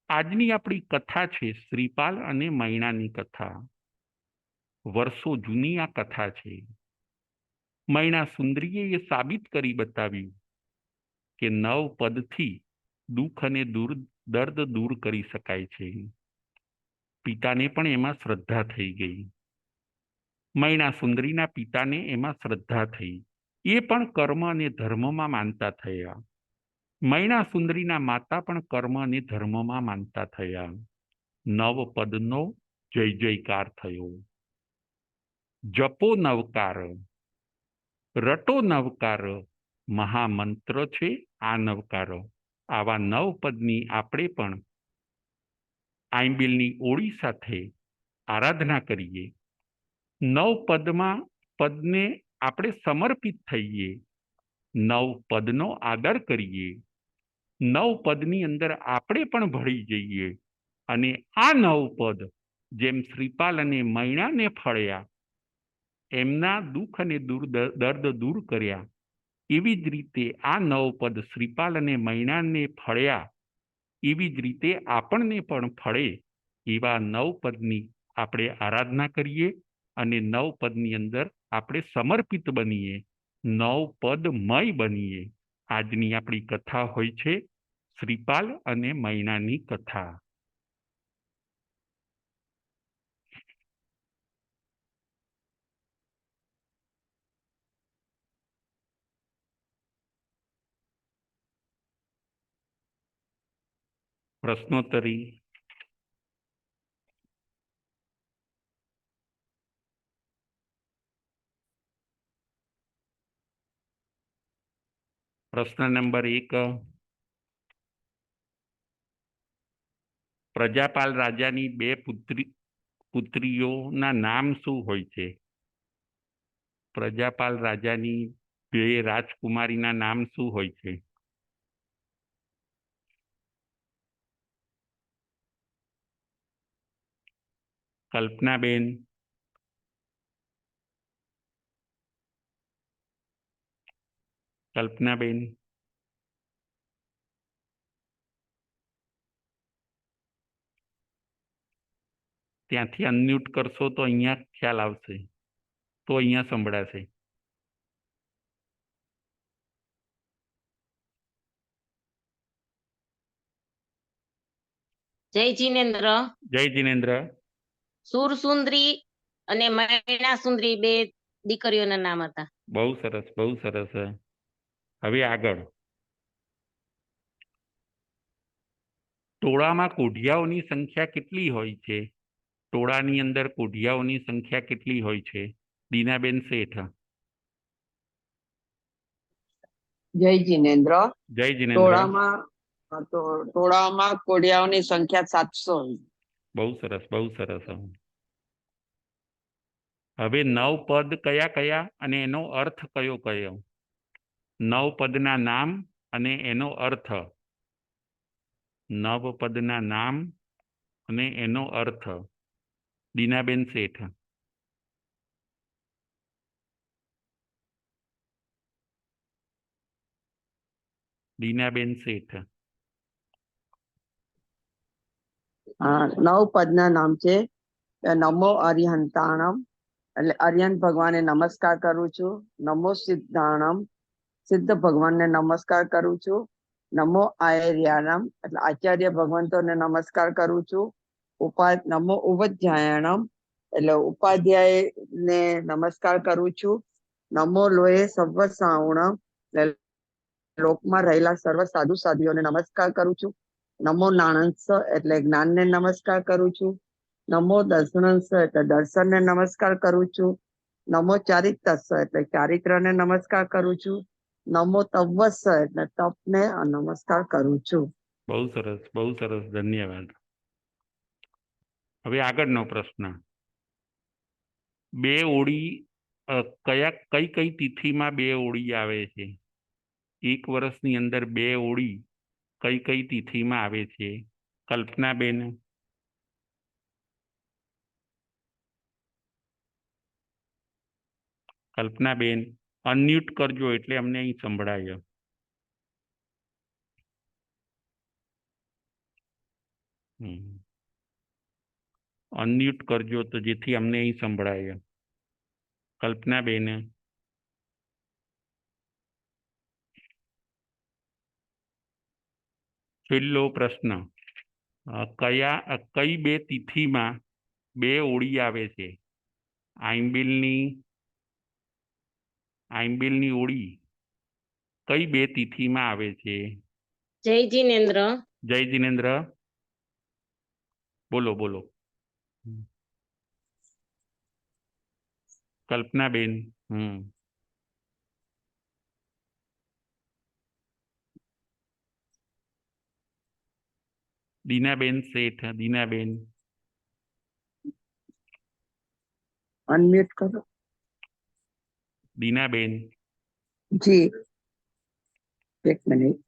આજની આપણી કથા છે શ્રીપાલ અને મૈણાની કથા. વર્ષો જૂની આ કથા છે. મૈણા સુંદરીએ એ સાબિત કરી બતાવ્યું કે નવ પદથી દુઃખ અને દર્દ દૂર કરી શકાય છે. પિતાને પણ એમાં શ્રદ્ધા થઈ ગઈ. મૈણા સુંદરીના પિતાને એમાં શ્રદ્ધા થઈ. એ પણ કર્મ અને ધર્મમાં માનતા થયા. મૈણા સુંદરીના માતા પણ કર્મ અને ધર્મમાં માનતા થયા. નવ પદનો જય જયકાર થયો. જપો નવકાર, રટો નવકાર, મહામંત્ર છે આ નવકાર. આવા નવ પદની આપણે પણ આંબિલની ઓળી સાથે આરાધના કરીએ. નવ પદને આપણે સમર્પિત થઈએ. નવ પદનો આદર કરીએ. નવ પદની અંદર આપણે પણ ભળી જઈએ, અને આ નવ પદ જેમ શ્રીપાલ અને મૈણાને ફળ્યા, એમના દુઃખ અને દર્દ દૂર કર્યા, એવી જ રીતે આ નવ પદ શ્રીપાલ અને મૈણાને ફળ્યા, એવી જ રીતે આપણને પણ ફળે એવા નવ પદની આપણે આરાધના કરીએ, અને નવ પદની અંદર આપણે સમર્પિત બનીએ, નવ પદમય બનીએ. આજની આપણી કથા હોય છે શ્રીપાલ અને મૈણાની કથા. પ્રશ્નોત્તરી. પ્રશ્ન નંબર 1. પ્રજાપાલ રાજાની 2 પુત્રીઓના નામ શું હોય છે? પ્રજાપાલ રાજાની 2 રાજકુમારીના નામ શું હોય છે? કલ્પનાબેન. કલ્પનાબેન. ત્યાંથી અનમ્યુટ કરશો તો અહીંયા ખ્યાલ આવશે, તો અહીંયા સંભળાશે. જય જીનેન્દ્ર. જય જીનેન્દ્ર. સુરસુંદરી અને મૈણા સુંદરી 2 દીકરીઓના નામ હતા. બહુ સરસ, બહુ સરસ. હવે આગળ. ટોળામાં કોઢિયાઓની સંખ્યા કેટલી હોય છે? ટોળાની અંદર કોઢિયાઓની સંખ્યા કેટલી હોય છે? દીનાબેન શેઠ. જય જીનેન્દ્ર. જય જીનેન્દ્ર. ટોળામાં કોઢિયાઓની સંખ્યા 700. બહુ સરસ, બહુ સરસ. હવે 9 પદ કયા કયા અને એનો અર્થ કયો કયો? 9 પદના નામ અને એનો અર્થ. 9 પદના નામ અને એનો અર્થ. દીનાબેન શેઠ. દીનાબેન શેઠ. હા, 9 પદના નામ છે. નમો અરિહંતાણમ, એટલે અરિહંત ભગવાનને નમસ્કાર કરું છું. નમો સિદ્ધાણમ, સિદ્ધ ભગવાનને નમસ્કાર કરું છું. નમો આયર્યાણમ, એટલે આચાર્ય ભગવંતોને નમસ્કાર કરું છું. નમો ઉપાધ્યાયણમ, એટલે ઉપાધ્યાયને નમસ્કાર કરું છું. નમો લોહે સર્વ સાવણમ, એટલે લોકમાં રહેલા સર્વ સાધુ સાધ્વીઓને નમસ્કાર કરું છું. નમો નાણંસ, એટલે જ્ઞાનને નમસ્કાર કરું છું. નમો દર્શનંસ, એટલે દર્શનને નમસ્કાર કરું છું. નમો ચારિત્રસ, એટલે ચારિત્રને નમસ્કાર કરું છું. નમો તવસ, એટલે તપને નમસ્કાર કરું છું. બહુ સરસ, બહુ સરસ, ધન્યવાદ. હવે આગળનો પ્રશ્ન. 2 ઓળી કઈ કઈ તિથિમાં 2 ઓળી આવે છે? એક વર્ષની અંદર 2 ઓળી કઈ કઈ તિથિમાં આવે છે? કલ્પનાબેન. કલ્પનાબેન અનમ્યુટ કરજો એટલે અમને અહીં સંભળાય. અનમ્યુટ કરજો તો જેથી અમને અહીં સંભળાય. કલ્પનાબેન. છેલ્લો પ્રશ્ન. કઈ 2 તિથિમાં 2 ઓળી આવે છે? આંબિલની ઓળી કઈ 2 તિથિમાં આવે છે? જય જીનેન્દ્ર. જય જીનેન્દ્ર. બોલો બોલો. કલ્પનાબેન. દીનાબેન શેઠ. દીનાબેન. અનમ્યુટ કરો. દીનાબેન. જી, એક મિનિટ.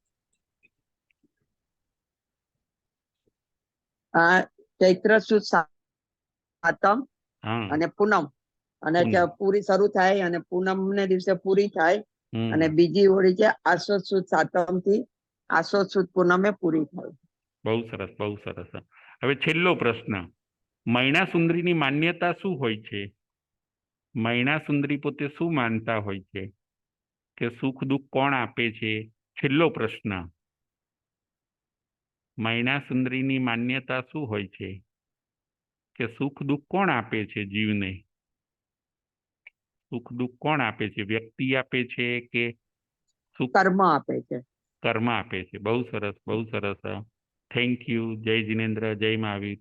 આ ચૈત્ર સુદ સાતમ હા. અને પૂનમ, અને પૂનમ. પૂરી શરૂ થાય અને પૂનમ ને દિવસે પૂરી થાય. અને બીજી હોળી છે આસો સુદ સાતમ થી આસો સુદ પૂનમે પૂરી થાય. બહુ સરસ, બહુ સરસ. હવે છેલ્લો પ્રશ્ન. મૈણા સુંદરીની માન્યતા શું હોય છે? મૈણા સુંદરી પોતે શું માનતા હોય છે? કે સુખ દુઃખ કોણ આપે છે? છેલ્લો પ્રશ્ન. મૈણા સુંદરીની માન્યતા શું હોય છે? કે સુખ દુઃખ કોણ આપે છે જીવને? સુખ દુઃખ કોણ આપે છે? વ્યક્તિ આપે છે કે સુખ? કર્મ આપે છે. કર્મ આપે છે. બહુ સરસ, બહુ સરસ. Thank you. જય જીનેન્દ્ર. જય મહાવીર.